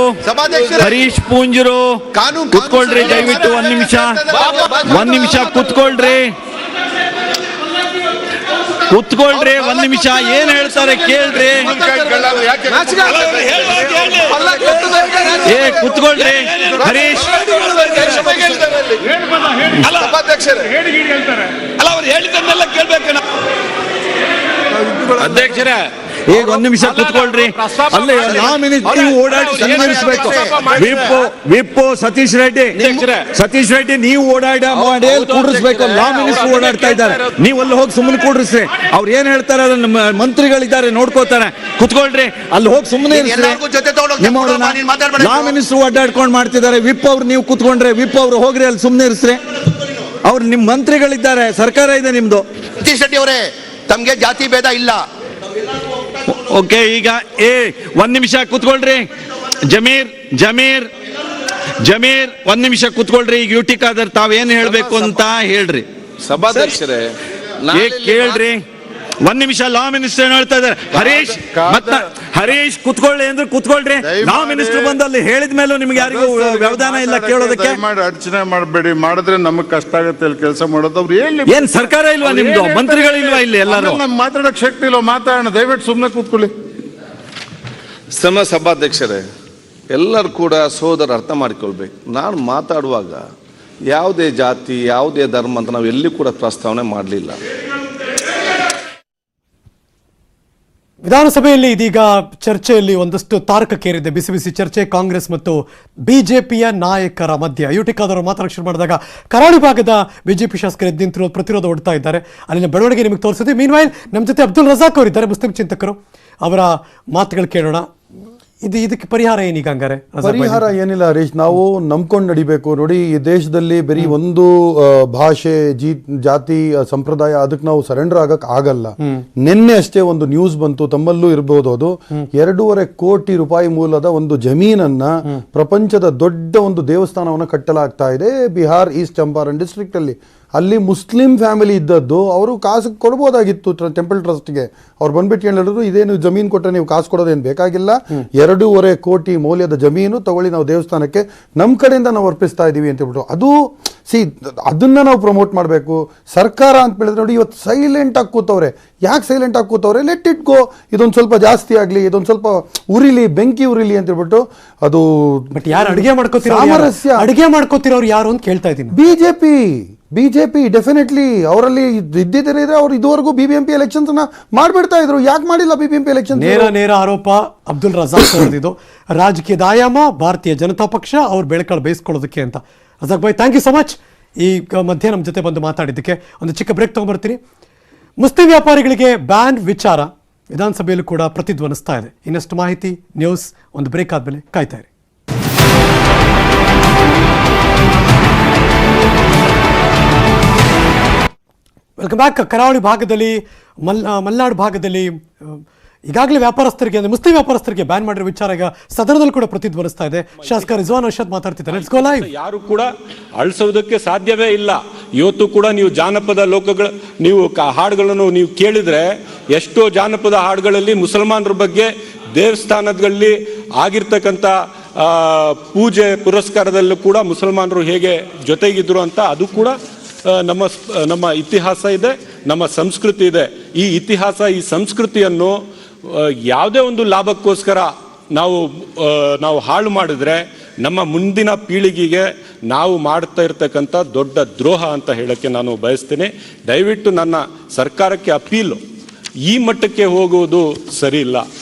[SPEAKER 8] ಹರೀಶ್ ಪೂಂಜರು ಕುತ್ಕೊಳ್ರಿ ದಯವಿಟ್ಟು. ಒಂದ್ ನಿಮಿಷ ಕುತ್ಕೊಳ್ರಿ. ಒಂದ್ ನಿಮಿಷ. ಏನ್ ಹೇಳ್ತಾರೆ ಕೇಳ್ರಿ. ಕುತ್ಕೊಳ್ರಿ ಹರೀಶ್.
[SPEAKER 6] ಅಲ್ಲ, ಅವ್ರು ಹೇಳಿದ್ದನ್ನೆಲ್ಲ ಕೇಳ್ಬೇಕು.
[SPEAKER 8] ಅಧ್ಯಕ್ಷರೇ, ಈಗ ಒಂದ್ ನಿಮಿಷ ಕುತ್ಕೊಳ್ರಿ. ಅಲ್ಲೇ ಲಾ ಮಿನಿಸ್ಟರ್ ನೀವು ಓಡಾಡಿ ಸನ್ಮಾನಿಸಬೇಕು. ವಿಪ್ ಸತೀಶ್ ರೆಡ್ಡಿ ನೀವು ಓಡಾಡಿ ಮಾಡಿ ಕೂಡಿಸ್ಬೇಕು. ಲಾ ಮಿನಿಸ್ಟರ್ ಓಡಾಡ್ತಾ ಇದ್ದಾರೆ, ನೀವು ಅಲ್ಲಿ ಹೋಗಿ ಸುಮ್ಮನೆ ಕೂಡ್ರಿಸ್ರಿ. ಅವ್ರು ಏನ್ ಹೇಳ್ತಾರೆ ಅದನ್ನ ಮಂತ್ರಿಗಳಿದ್ದಾರೆ ನೋಡ್ಕೋತಾರೆ. ಕುತ್ಕೊಳ್ರಿ, ಅಲ್ಲಿ ಹೋಗಿ ಸುಮ್ಮನೆ ಲಾ ಮಿನಿಸ್ಟರ್ ಓಡಾಡ್ಕೊಂಡು ಮಾಡ್ತಿದ್ದಾರೆ. ವಿಪ್ ಅವ್ರು ನೀವು ಕುತ್ಕೊಂಡ್ರೆ ವಿಪ್ ಅವ್ರು ಹೋಗ್ರಿ, ಅಲ್ಲಿ ಸುಮ್ಮನೆ ಇರಿಸ್ರಿ. ಅವ್ರು ನಿಮ್ ಮಂತ್ರಿಗಳಿದ್ದಾರೆ, ಸರ್ಕಾರ ಇದೆ ನಿಮ್ದು.
[SPEAKER 7] ಸತೀಶ್ ರೆಡ್ಡಿ ಅವರೇ, ತಮ್ಗೆ ಜಾತಿ ಭೇದ ಇಲ್ಲ.
[SPEAKER 8] ಓಕೆ, ಈಗ ಒಂದ್ ನಿಮಿಷ ಕುತ್ಕೊಳ್ರಿ. ಜಮೀರ್ ಒಂದ್ ನಿಮಿಷ ಕುತ್ಕೊಳ್ರಿ. ಈಗ ಯುಟಿ ಖಾದರ್ ತಾವೇನ್ ಹೇಳ್ಬೇಕು ಅಂತ ಹೇಳ್ರಿ.
[SPEAKER 3] ಸಭಾಧ್ಯಕ್ಷರೇ
[SPEAKER 8] ಕೇಳ್ರಿ, ಒಂದ್ ನಿಮಿಷ. ಲಾ ಮಿನಿಸ್ಟರ್ ಏನ್ ಹೇಳ್ತಾ ಇದಾರೆ? ಹರೀಶ್ ಕುತ್ಕೊಳ್ಳಿ ಅಂದ್ರೆ ಕುತ್ಕೊಳ್ರಿ. ಲಾ ಮಿನಿಸ್ಟರ್ ಬಂದಲ್ಲಿ ಹೇಳಿದ ಮೇಲೂ ನಿಮ್ಗೆ ಯಾರಿಗೂ ವ್ಯವಧಾನ ಇಲ್ಲ ಕೇಳೋದಕ್ಕೆ.
[SPEAKER 10] ಅಡಚಣೆ ಮಾಡಬೇಡಿ, ಮಾಡಿದ್ರೆ ನಮಗ್ ಕಷ್ಟ ಆಗುತ್ತೆ ಇಲ್ಲಿ ಕೆಲಸ ಮಾಡೋದು. ಅವ್ರು
[SPEAKER 8] ಏನ್ ಸರ್ಕಾರ ಇಲ್ವಾ ನಿಮ್ದು? ಮಂತ್ರಿಗಳಿಲ್ವಾ ಇಲ್ಲಿ? ಎಲ್ಲರೂ
[SPEAKER 10] ಮಾತಾಡಕ್ ಶಕ್ತಿ ಇಲ್ವಾ? ಮಾತಾಡೋಣ, ದಯವಿಟ್ಟು ಸುಮ್ಮನೆ ಕೂತ್ಕೊಳ್ಳಿ.
[SPEAKER 3] ಸಭಾಧ್ಯಕ್ಷರೇ, ಎಲ್ಲರೂ ಕೂಡ ಸೋದರ ಅರ್ಥ ಮಾಡಿಕೊಳ್ಬೇಕು. ನಾನು ಮಾತಾಡುವಾಗ ಯಾವುದೇ ಜಾತಿ ಯಾವುದೇ ಧರ್ಮ ಅಂತ ನಾವು ಎಲ್ಲಿ ಕೂಡ ಪ್ರಸ್ತಾವನೆ ಮಾಡಲಿಲ್ಲ.
[SPEAKER 1] ವಿಧಾನಸಭೆಯಲ್ಲಿ ಇದೀಗ ಚರ್ಚೆಯಲ್ಲಿ ಒಂದಷ್ಟು ತಾರಕಕ್ಕೇರಿದೆ. ಬಿಸಿ ಬಿಸಿ ಚರ್ಚೆ ಕಾಂಗ್ರೆಸ್ ಮತ್ತು ಬಿಜೆಪಿಯ ನಾಯಕರ ಮಧ್ಯೆ. ಯುಟಿ ಖಾದರ್ ಮಾತಾಡಕ್ಕೆ ಶುರು ಮಾಡಿದಾಗ ಕರಾವಳಿ ಭಾಗದ ಬಿಜೆಪಿ ಶಾಸಕರು ಎದ್ದು ನಿಂತಿರೋ ಪ್ರತಿರೋಧ ಒಡ್ತಾ ಇದ್ದಾರೆ. ಅಲ್ಲಿನ ಬೆಳವಣಿಗೆ ನಿಮಗೆ ತೋರಿಸಿದ್ವಿ. ಮೀನ್ವೈಲ್ ನಮ್ಮ ಜೊತೆ ಅಬ್ದುಲ್ ರಜಾಕ್ ಅವರಿದ್ದಾರೆ, ಮುಸ್ಲಿಂ ಚಿಂತಕರು. ಅವರ ಮಾತುಗಳು ಕೇಳೋಣ. ಇದಕ್ಕೆ ಪರಿಹಾರ ಏನೀಗ? ಹಂಗಾರೆ
[SPEAKER 5] ಪರಿಹಾರ ಏನಿಲ್ಲ ಹರೀಶ್, ನಾವು ನಂಬ್ಕೊಂಡು ನಡಿಬೇಕು. ನೋಡಿ, ಈ ದೇಶದಲ್ಲಿ ಬರೀ ಒಂದು ಭಾಷೆ ಜಾತಿ ಸಂಪ್ರದಾಯ ಅದಕ್ಕೆ ನಾವು ಸರೆಂಡರ್ ಆಗಕ್ ಆಗಲ್ಲ. ನಿನ್ನೆ ಅಷ್ಟೇ ಒಂದು ನ್ಯೂಸ್ ಬಂತು, ತಮ್ಮಲ್ಲೂ ಇರಬಹುದು ಅದು. 2.5 ಕೋಟಿ ರೂಪಾಯಿ ಮೂಲದ ಒಂದು ಜಮೀನನ್ನ ಪ್ರಪಂಚದ ದೊಡ್ಡ ಒಂದು ದೇವಸ್ಥಾನವನ್ನ ಕಟ್ಟಲಾಗ್ತಾ ಇದೆ ಬಿಹಾರ್ ಈಸ್ಟ್ ಚಂಪಾರಣ್ ಡಿಸ್ಟ್ರಿಕ್ಟ್ ಅಲ್ಲಿ. ಅಲ್ಲಿ ಮುಸ್ಲಿಂ ಫ್ಯಾಮಿಲಿ ಇದ್ದದ್ದು, ಅವರು ಕಾಸು ಕೊಡ್ಬೋದಾಗಿತ್ತು ಟೆಂಪಲ್ ಟ್ರಸ್ಟ್ಗೆ. ಅವ್ರು ಬಂದ್ಬಿಟ್ಟು ಹೇಳಿದ್ರು, ಇದೇನು ಜಮೀನು ಕೊಟ್ಟರೆ ನೀವು ಕಾಸು ಕೊಡೋದೇನು ಬೇಕಾಗಿಲ್ಲ, 2.5 ಕೋಟಿ ಮೌಲ್ಯದ ಜಮೀನು ತಗೊಳ್ಳಿ, ನಾವು ದೇವಸ್ಥಾನಕ್ಕೆ ನಮ್ಮ ಕಡೆಯಿಂದ ನಾವು ಅರ್ಪಿಸ್ತಾ ಇದ್ದೀವಿ ಅಂತ ಹೇಳ್ಬಿಟ್ಟು. ಅದು ಅದನ್ನ ನಾವು ಪ್ರಮೋಟ್ ಮಾಡಬೇಕು. ಸರ್ಕಾರ ಅಂತ ಹೇಳಿದ್ರೆ ನೋಡಿ, ಇವತ್ತು ಸೈಲೆಂಟ್ ಆಗಿ ಕೂತವ್ರೆ. ಯಾಕೆ ಸೈಲೆಂಟ್ ಆಗಿ ಕೂತವ್ರೆ? ಲೆಟ್ ಇಟ್ ಗೋ, ಇದೊಂದು ಸ್ವಲ್ಪ ಜಾಸ್ತಿ ಆಗಲಿ, ಇದೊಂದು ಸ್ವಲ್ಪ ಉರಿಲಿ, ಬೆಂಕಿ ಉರಿಲಿ ಅಂತ ಹೇಳ್ಬಿಟ್ಟು. ಅದು
[SPEAKER 1] ಬಟ್ ಯಾರು ಅಡುಗೆ ಮಾಡ್ಕೋತಿರೋರು ಯಾರು ಅಂತ ಕೇಳ್ತಾ ಇದ್ದೀನಿ.
[SPEAKER 5] ಬಿಜೆಪಿ ಡೆಫಿನೆಟ್ಲಿ ಅವರಲ್ಲಿ ಇದ್ದಿದ್ರೆ ಅವ್ರು ಇದುವರೆಗೂ ಬಿಬಿಎಂಪಿ ಎಲೆಕ್ಷನ್ಸ್ ಮಾಡ್ಬಿಡ್ತಾ ಇದ್ರು. ಯಾಕೆ ಮಾಡಿಲ್ಲ ಬಿಬಿಎಂಪಿ ಎಲೆಕ್ಷನ್?
[SPEAKER 1] ನೇರ ಆರೋಪ ಅಬ್ದುಲ್ ರಜಾಕ್ ಅವರದಿದು. ರಾಜಕೀಯದ ಆಯಾಮ ಭಾರತೀಯ ಜನತಾ ಪಕ್ಷ ಅವ್ರು ಬೆಳಕಳು ಬೇಯಿಸ್ಕೊಳ್ಳೋದಕ್ಕೆ ಅಂತ. Razak bhai, thank you so much. ಈ ಮಧ್ಯೆ ನಮ್ಮ ಜೊತೆ ಬಂದು ಮಾತಾಡಿದ್ದಕ್ಕೆ. ಒಂದು ಚಿಕ್ಕ ಬ್ರೇಕ್ ತಗೊಂಡ್ಬರ್ತೀನಿ. ಮುಸ್ಲಿಂ ವ್ಯಾಪಾರಿಗಳಿಗೆ ಬ್ಯಾನ್ ವಿಚಾರ ವಿಧಾನಸಭೆಯಲ್ಲೂ ಕೂಡ ಪ್ರತಿಧ್ವನಿಸ್ತಾ ಇದೆ. ಇನ್ನಷ್ಟು ಮಾಹಿತಿ, ನ್ಯೂಸ್ ಒಂದು ಬ್ರೇಕ್ ಆದ್ಮೇಲೆ ಕಾಯ್ತಾ ಇರಿ. Welcome back. ಕರಾವಳಿ ಭಾಗದಲ್ಲಿ ಮಲೆನಾಡು ಭಾಗದಲ್ಲಿ ಈಗಾಗಲೇ ವ್ಯಾಪಾರಸ್ಥರಿಗೆ ಅಂದರೆ ಮುಸ್ಲಿಂ ವ್ಯಾಪಾರಸ್ಥರಿಗೆ ಬ್ಯಾನ್ ಮಾಡಿರೋ ವಿಚಾರ ಈಗ ಸದನದಲ್ಲಿ ಕೂಡ ಪ್ರತಿಧ್ವನಿಸ್ತಾ ಇದೆ. ಶಾಸಕ ರಿಜ್ವಾನ್ ಅರ್ಷದ್ ಮಾತಾಡ್ತಿದ್ದಾರೆ. Let's go live.
[SPEAKER 2] ಯಾರು ಕೂಡ ಅಳಿಸೋದಕ್ಕೆ ಸಾಧ್ಯವೇ ಇಲ್ಲ. ಇವತ್ತು ಕೂಡ ನೀವು ಜಾನಪದ ಲೋಕಗಳು, ನೀವು ಹಾಡುಗಳನ್ನು ನೀವು ಕೇಳಿದ್ರೆ, ಎಷ್ಟೋ ಜಾನಪದ ಹಾಡುಗಳಲ್ಲಿ ಮುಸಲ್ಮಾನರ ಬಗ್ಗೆ ದೇವಸ್ಥಾನಗಳಲ್ಲಿ ಆಗಿರ್ತಕ್ಕಂಥ ಪೂಜೆ ಪುರಸ್ಕಾರದಲ್ಲೂ ಕೂಡ ಮುಸಲ್ಮಾನರು ಹೇಗೆ ಜೊತೆಗಿದ್ರು ಅಂತ ಅದು ಕೂಡ ನಮ್ಮ ಇತಿಹಾಸ ಇದೆ, ನಮ್ಮ ಸಂಸ್ಕೃತಿ ಇದೆ. ಈ ಇತಿಹಾಸ, ಈ ಸಂಸ್ಕೃತಿಯನ್ನು ಯಾವುದೇ ಒಂದು ಲಾಭಕ್ಕೋಸ್ಕರ ನಾವು ಹಾಳು ಮಾಡಿದ್ರೆ ನಮ್ಮ ಮುಂದಿನ ಪೀಳಿಗೆಗೆ ನಾವು ಮಾಡ್ತಾ ಇರ್ತಕ್ಕಂಥ ದೊಡ್ಡ ದ್ರೋಹ ಅಂತ ಹೇಳಕ್ಕೆ ನಾನು ಬಯಸ್ತೀನಿ. ದಯವಿಟ್ಟು ನನ್ನ ಸರ್ಕಾರಕ್ಕೆ ಅಪೀಲು, ಈ ಮಟ್ಟಕ್ಕೆ ಹೋಗುವುದು ಸರಿ ಇಲ್ಲ.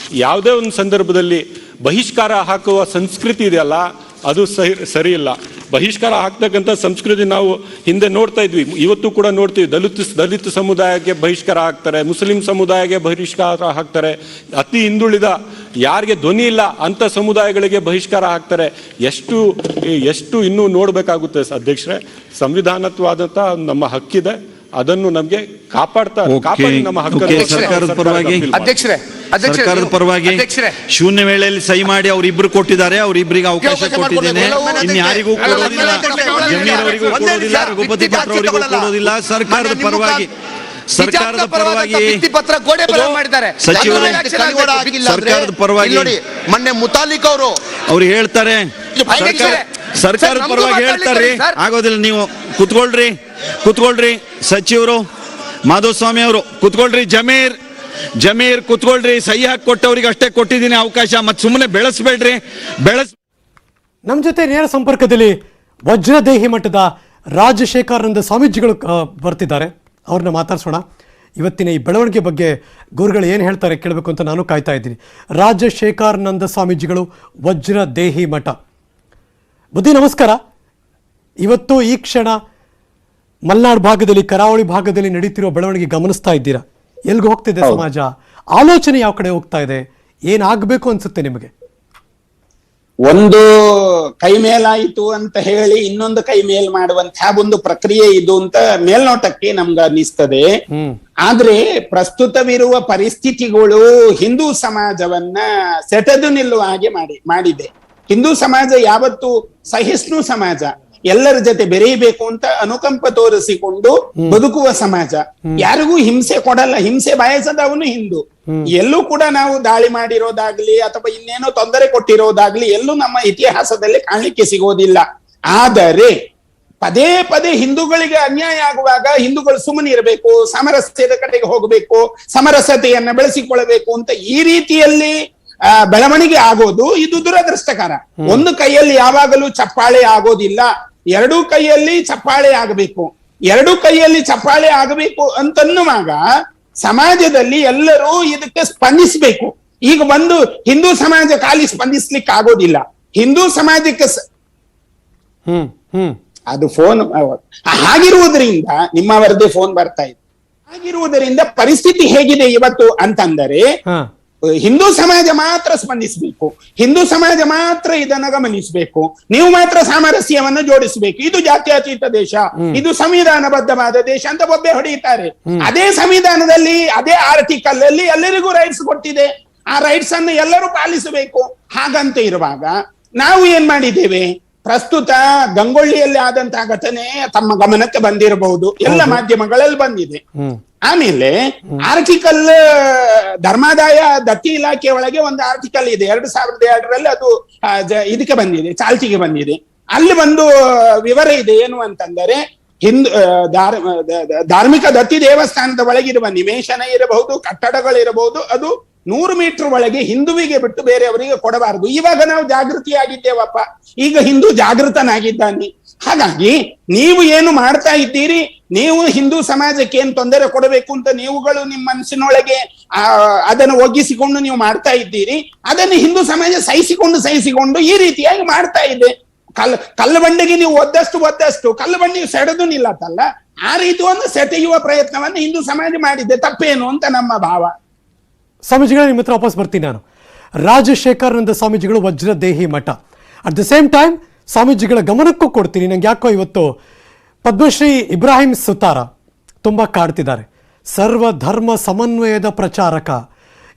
[SPEAKER 2] ಯಾವುದೇ ಒಂದು ಸಂದರ್ಭದಲ್ಲಿ ಬಹಿಷ್ಕಾರ ಹಾಕುವ ಸಂಸ್ಕೃತಿ ಇದೆಯಲ್ಲ, ಅದು ಸರಿ ಇಲ್ಲ. ಬಹಿಷ್ಕಾರ ಹಾಕ್ತಕ್ಕಂಥ ಸಂಸ್ಕೃತಿ ನಾವು ಹಿಂದೆ ನೋಡ್ತಾ ಇದ್ವಿ, ಇವತ್ತು ಕೂಡ ನೋಡ್ತೀವಿ. ದಲಿತ ಸಮುದಾಯಕ್ಕೆ ಬಹಿಷ್ಕಾರ ಹಾಕ್ತಾರೆ, ಮುಸ್ಲಿಂ ಸಮುದಾಯಕ್ಕೆ ಬಹಿಷ್ಕಾರ ಹಾಕ್ತಾರೆ, ಅತಿ ಹಿಂದುಳಿದ ಯಾರಿಗೆ ಧ್ವನಿ ಇಲ್ಲ ಅಂತ ಸಮುದಾಯಗಳಿಗೆ ಬಹಿಷ್ಕಾರ ಹಾಕ್ತಾರೆ. ಎಷ್ಟು ಇನ್ನೂ ನೋಡಬೇಕಾಗುತ್ತೆ ಅಧ್ಯಕ್ಷರೇ. ಸಂವಿಧಾನತ್ವಾದಂಥ ನಮ್ಮ ಹಕ್ಕಿದೆ, ಅದನ್ನು ನಮಗೆ ಕಾಪಾಡಿ ನಮ್ಮ ಹಕ್ಕನ್ನು
[SPEAKER 8] ಸರ್ಕಾರದ ಪರವಾಗಿ ಶೂನ್ಯ ವೇಳೆಯಲ್ಲಿ ಸಹಿ ಮಾಡಿ ಅವರಿಬ್ರು ಕೊಟ್ಟಿದ್ದಾರೆ. ಅವರಿಬ್ಬರಿಗೆ ಅವಕಾಶ ಕೊಟ್ಟಿದ್ದೇನೆ. ಇನ್ಯಾರಿಗೂ ಕೊಡೋದಿಲ್ಲ, ಜಮೀರ್ ಅವರಿಗೂ ಕೊಡೋದಿಲ್ಲ, ರಘುಪತಿ ಭಟ್ ಅವರಿಗೂ ಕೊಡೋದಿಲ್ಲ. ಸರ್ಕಾರದ ಪರವಾಗಿ ಸರ್ಕಾರದ ಪರವಾಗಿ
[SPEAKER 7] ಮೊನ್ನೆ ಮುತಾಲಿಕ್
[SPEAKER 8] ಅವ್ರು ಹೇಳ್ತಾರೆ, ಸರ್ಕಾರದ ಪರವಾಗಿ ಹೇಳ್ತಾರೆ. ಆಗೋದಿಲ್ಲ, ನೀವು ಕುತ್ಕೊಳ್ರಿ. ಸಚಿವರು ಮಾಧುಸ್ವಾಮಿ ಅವರು ಕುತ್ಕೊಳ್ರಿ. ಜಮೀರ್ ಕುತ್ಕೊಳ್ರಿ. ಸಹಿ ಹಾಕಿ ಕೊಟ್ಟವ್ರಿಗೆ ಅಷ್ಟೇ ಕೊಟ್ಟಿದ್ದೀನಿ ಅವಕಾಶ, ಮತ್ತೆ ಸುಮ್ಮನೆ ಬೆಳೆಸ್ಬೇಡ್ರಿ.
[SPEAKER 1] ನಮ್ಮ ಜೊತೆ ನೇರ ಸಂಪರ್ಕದಲ್ಲಿ ವಜ್ರದೇಹಿ ಮಠದ ರಾಜಶೇಖರಾನಂದ ಸ್ವಾಮೀಜಿಗಳು ಬರ್ತಿದ್ದಾರೆ. ಅವ್ರನ್ನ ಮಾತಾಡ್ಸೋಣ. ಇವತ್ತಿನ ಈ ಬೆಳವಣಿಗೆ ಬಗ್ಗೆ ಗುರುಗಳು ಏನು ಹೇಳ್ತಾರೆ ಕೇಳಬೇಕು ಅಂತ ನಾನು ಕಾಯ್ತಾ ಇದ್ದೀನಿ. ರಾಜಶೇಖರಾನಂದ ಸ್ವಾಮೀಜಿಗಳು ವಜ್ರ ದೇಹಿ ಮಠ. ಬುದ್ಧಿ ನಮಸ್ಕಾರ. ಇವತ್ತು ಈ ಕ್ಷಣ ಮಲೆನಾಡು ಭಾಗದಲ್ಲಿ, ಕರಾವಳಿ ಭಾಗದಲ್ಲಿ ನಡೀತಿರೋ ಬೆಳವಣಿಗೆ ಗಮನಿಸ್ತಾ ಇದ್ದೀರಾ. ಎಲ್ಲಿಗೆ ಹೋಗ್ತಿದೆ ಸಮಾಜ? ಆಲೋಚನೆ ಯಾವ ಕಡೆ ಹೋಗ್ತಾ ಇದೆ? ಏನಾಗಬೇಕು ಅನ್ಸುತ್ತೆ ನಿಮಗೆ?
[SPEAKER 11] ಒಂದು ಕೈ ಮೇಲಾಯಿತು ಅಂತ ಹೇಳಿ ಇನ್ನೊಂದು ಕೈ ಮೇಲ್ ಮಾಡುವಂತಹ ಒಂದು ಪ್ರಕ್ರಿಯೆ ಇದು ಅಂತ ಮೇಲ್ನೋಟಕ್ಕೆ ನಮ್ಗೆ ಅನ್ನಿಸ್ತದೆ. ಆದ್ರೆ ಪ್ರಸ್ತುತವಿರುವ ಪರಿಸ್ಥಿತಿಗಳು ಹಿಂದೂ ಸಮಾಜವನ್ನ ಸೆಟೆದು ನಿಲ್ಲುವ ಹಾಗೆ ಮಾಡಿದೆ. ಹಿಂದೂ ಸಮಾಜ ಯಾವತ್ತು ಸಹಿಷ್ಣು ಸಮಾಜ, ಎಲ್ಲರ ಜೊತೆ ಬೆರೆಯಬೇಕು ಅಂತ ಅನುಕಂಪ ತೋರಿಸಿಕೊಂಡು ಬದುಕುವ ಸಮಾಜ, ಯಾರಿಗೂ ಹಿಂಸೆ ಕೊಡಲ್ಲ. ಹಿಂಸೆ ಬಯಸದವನು ಹಿಂದೂ. ಎಲ್ಲೂ ಕೂಡ ನಾವು ದಾಳಿ ಮಾಡಿರೋದಾಗ್ಲಿ ಅಥವಾ ಇನ್ನೇನೋ ತೊಂದರೆ ಕೊಟ್ಟಿರೋದಾಗ್ಲಿ ಎಲ್ಲೂ ನಮ್ಮ ಇತಿಹಾಸದಲ್ಲಿ ಕಾಣಲಿಕ್ಕೆ ಸಿಗೋದಿಲ್ಲ. ಆದರೆ ಪದೇ ಪದೇ ಹಿಂದೂಗಳಿಗೆ ಅನ್ಯಾಯ ಆಗುವಾಗ ಹಿಂದೂಗಳು ಸುಮ್ಮನೆ ಇರಬೇಕು, ಸಾಮರಸ್ಯದ ಕಡೆಗೆ ಹೋಗಬೇಕು, ಸಮರಸತೆಯನ್ನ ಬೆಳೆಸಿಕೊಳ್ಳಬೇಕು ಅಂತ ಈ ರೀತಿಯಲ್ಲಿ ಬೆಳವಣಿಗೆ ಆಗೋದು ಇದು ದುರದೃಷ್ಟಕರ. ಒಂದು ಕೈಯಲ್ಲಿ ಯಾವಾಗಲೂ ಚಪ್ಪಾಳೆ ಆಗೋದಿಲ್ಲ, ಎರಡೂ ಕೈಯಲ್ಲಿ ಚಪ್ಪಾಳೆ ಆಗಬೇಕು. ಎರಡೂ ಕೈಯಲ್ಲಿ ಚಪ್ಪಾಳೆ ಆಗಬೇಕು ಅಂತನ್ನುವಾಗ ಸಮಾಜದಲ್ಲಿ ಎಲ್ಲರೂ ಇದಕ್ಕೆ ಸ್ಪಂದಿಸಬೇಕು. ಈಗ ಒಂದು ಹಿಂದೂ ಸಮಾಜ ಖಾಲಿ ಸ್ಪಂದಿಸ್ಲಿಕ್ಕೆ ಆಗೋದಿಲ್ಲ. ಹಿಂದೂ ಸಮಾಜಕ್ಕೆ ಅದು ಫೋನ್ ಹಾಗಿರುವುದರಿಂದ ನಿಮ್ಮವರದೇ ಫೋನ್ ಬರ್ತಾ ಇದೆ. ಹಾಗಿರುವುದರಿಂದ ಪರಿಸ್ಥಿತಿ ಹೇಗಿದೆ ಇವತ್ತು ಅಂತಂದರೆ ಹಿಂದೂ ಸಮಾಜ ಮಾತ್ರ ಸ್ಪಂದಿಸಬೇಕು, ಹಿಂದೂ ಸಮಾಜ ಮಾತ್ರ ಇದನ್ನ ಗಮನಿಸಬೇಕು, ನೀವು ಮಾತ್ರ ಸಾಮರಸ್ಯವನ್ನು ಜೋಡಿಸಬೇಕು. ಇದು ಜಾತ್ಯತೀತ ದೇಶ, ಇದು ಸಂವಿಧಾನಬದ್ಧವಾದ ದೇಶ ಅಂತ ಬೊಬ್ಬೆ ಹೊಡೆಯುತ್ತಾರೆ. ಅದೇ ಸಂವಿಧಾನದಲ್ಲಿ ಅದೇ ಆರ್ಟಿಕಲ್ ಅಲ್ಲಿ ಎಲ್ಲರಿಗೂ ರೈಟ್ಸ್ ಕೊಟ್ಟಿದೆ. ಆ ರೈಟ್ಸ್ ಅನ್ನು ಎಲ್ಲರೂ ಪಾಲಿಸಬೇಕು. ಹಾಗಂತ ಇರುವಾಗ ನಾವು ಏನ್ ಮಾಡಿದ್ದೇವೆ? ಪ್ರಸ್ತುತ ಗಂಗೊಳ್ಳಿಯಲ್ಲಿ ಆದಂತಹ ಘಟನೆ ತಮ್ಮ ಗಮನಕ್ಕೆ ಬಂದಿರಬಹುದು, ಎಲ್ಲ ಮಾಧ್ಯಮಗಳಲ್ಲಿ ಬಂದಿದೆ. ಆಮೇಲೆ ಆರ್ಟಿಕಲ್ ಧರ್ಮಾದಾಯ ದತ್ತಿ ಇಲಾಖೆ ಒಳಗೆ ಒಂದು ಆರ್ಟಿಕಲ್ ಇದೆ 2002ರಲ್ಲಿ, ಅದು ಇದಕ್ಕೆ ಬಂದಿದೆ, ಚಾಲ್ತಿಗೆ ಬಂದಿದೆ. ಅಲ್ಲಿ ಒಂದು ವಿವರ ಇದೆ. ಏನು ಅಂತಂದರೆ ಹಿಂದೂ ಧಾರ್ಮಿಕ ದತ್ತಿ ದೇವಸ್ಥಾನದ ಒಳಗಿರುವ ನಿವೇಶನ ಇರಬಹುದು, ಕಟ್ಟಡಗಳಿರಬಹುದು, ಅದು 100 ಮೀಟರ್ ಒಳಗೆ ಹಿಂದುವಿಗೆ ಬಿಟ್ಟು ಬೇರೆಯವರಿಗೆ ಕೊಡಬಾರದು. ಇವಾಗ ನಾವು ಜಾಗೃತಿಯಾಗಿದ್ದೇವಪ್ಪ, ಈಗ ಹಿಂದೂ ಜಾಗೃತನಾಗಿದ್ದಾನೆ. ಹಾಗಾಗಿ ನೀವು ಏನು ಮಾಡ್ತಾ ಇದ್ದೀರಿ? ನೀವು ಹಿಂದೂ ಸಮಾಜಕ್ಕೆ ಏನ್ ತೊಂದರೆ ಕೊಡಬೇಕು ಅಂತ ನೀವುಗಳು ನಿಮ್ಮ ಮನಸ್ಸಿನೊಳಗೆ ಅದನ್ನು ಒಗ್ಗಿಸಿಕೊಂಡು ನೀವು ಮಾಡ್ತಾ ಇದ್ದೀರಿ. ಅದನ್ನು ಹಿಂದೂ ಸಮಾಜ ಸಹಿಸಿಕೊಂಡು ಈ ರೀತಿಯಾಗಿ ಮಾಡ್ತಾ ಇದೆ. ಕಲ್ಲು ಬಂಡೆಗೆ ನೀವು ಒದ್ದಷ್ಟು ಕಲ್ಲು ಬಂಡೆಗೆ ಸೆಡೆದು ನಿಲ್ಲತ್ತಲ್ಲ, ಆ ರೀತಿ ಒಂದು ಸೆಟೆಯುವ ಪ್ರಯತ್ನವನ್ನು ಹಿಂದೂ ಸಮಾಜ ಮಾಡಿದೆ. ತಪ್ಪೇನು ಅಂತ ನಮ್ಮ ಭಾವ.
[SPEAKER 1] ಸ್ವಾಮೀಜಿಗಳ ನಿಮ್ಮ ಹತ್ರ ವಾಪಸ್ ಬರ್ತೀನಿ ನಾನು. ರಾಜಶೇಖರಾನಂದ ಸ್ವಾಮೀಜಿಗಳು ವಜ್ರ ದೇಹಿ ಮಠ. ಅಟ್ ದ ಸೇಮ್ ಟೈಮ್ ಸ್ವಾಮೀಜಿಗಳ ಗಮನಕ್ಕೂ ಕೊಡ್ತೀನಿ. ನಂಗೆ ಯಾಕೋ ಇವತ್ತು ಪದ್ಮಶ್ರೀ ಇಬ್ರಾಹಿಂ ಸುತಾರ ತುಂಬ ಕಾಡ್ತಿದ್ದಾರೆ. ಸರ್ವಧರ್ಮ ಸಮನ್ವಯದ ಪ್ರಚಾರಕ.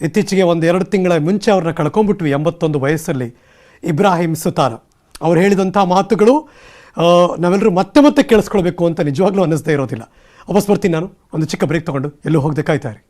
[SPEAKER 1] ಇತ್ತೀಚೆಗೆ 1-2 ತಿಂಗಳ ಮುಂಚೆ ಅವ್ರನ್ನ ಕಳ್ಕೊಂಡ್ಬಿಟ್ವಿ 81 ವಯಸ್ಸಲ್ಲಿ. ಇಬ್ರಾಹಿಂ ಸುತಾರ ಅವ್ರು ಹೇಳಿದಂಥ ಮಾತುಗಳು ನಾವೆಲ್ಲರೂ ಮತ್ತೆ ಕೇಳಿಸ್ಕೊಳ್ಬೇಕು ಅಂತ ನಿಜವಾಗ್ಲೂ ಅನ್ನಿಸ್ದೇ ಇರೋದಿಲ್ಲ. ವಾಪಸ್ ಬರ್ತೀನಿ ನಾನು. ಒಂದು ಚಿಕ್ಕ ಬ್ರೇಕ್ ತಗೊಂಡು ಎಲ್ಲೂ ಹೋಗದೆ ಕಾಯ್ತಾ ಇರಿ.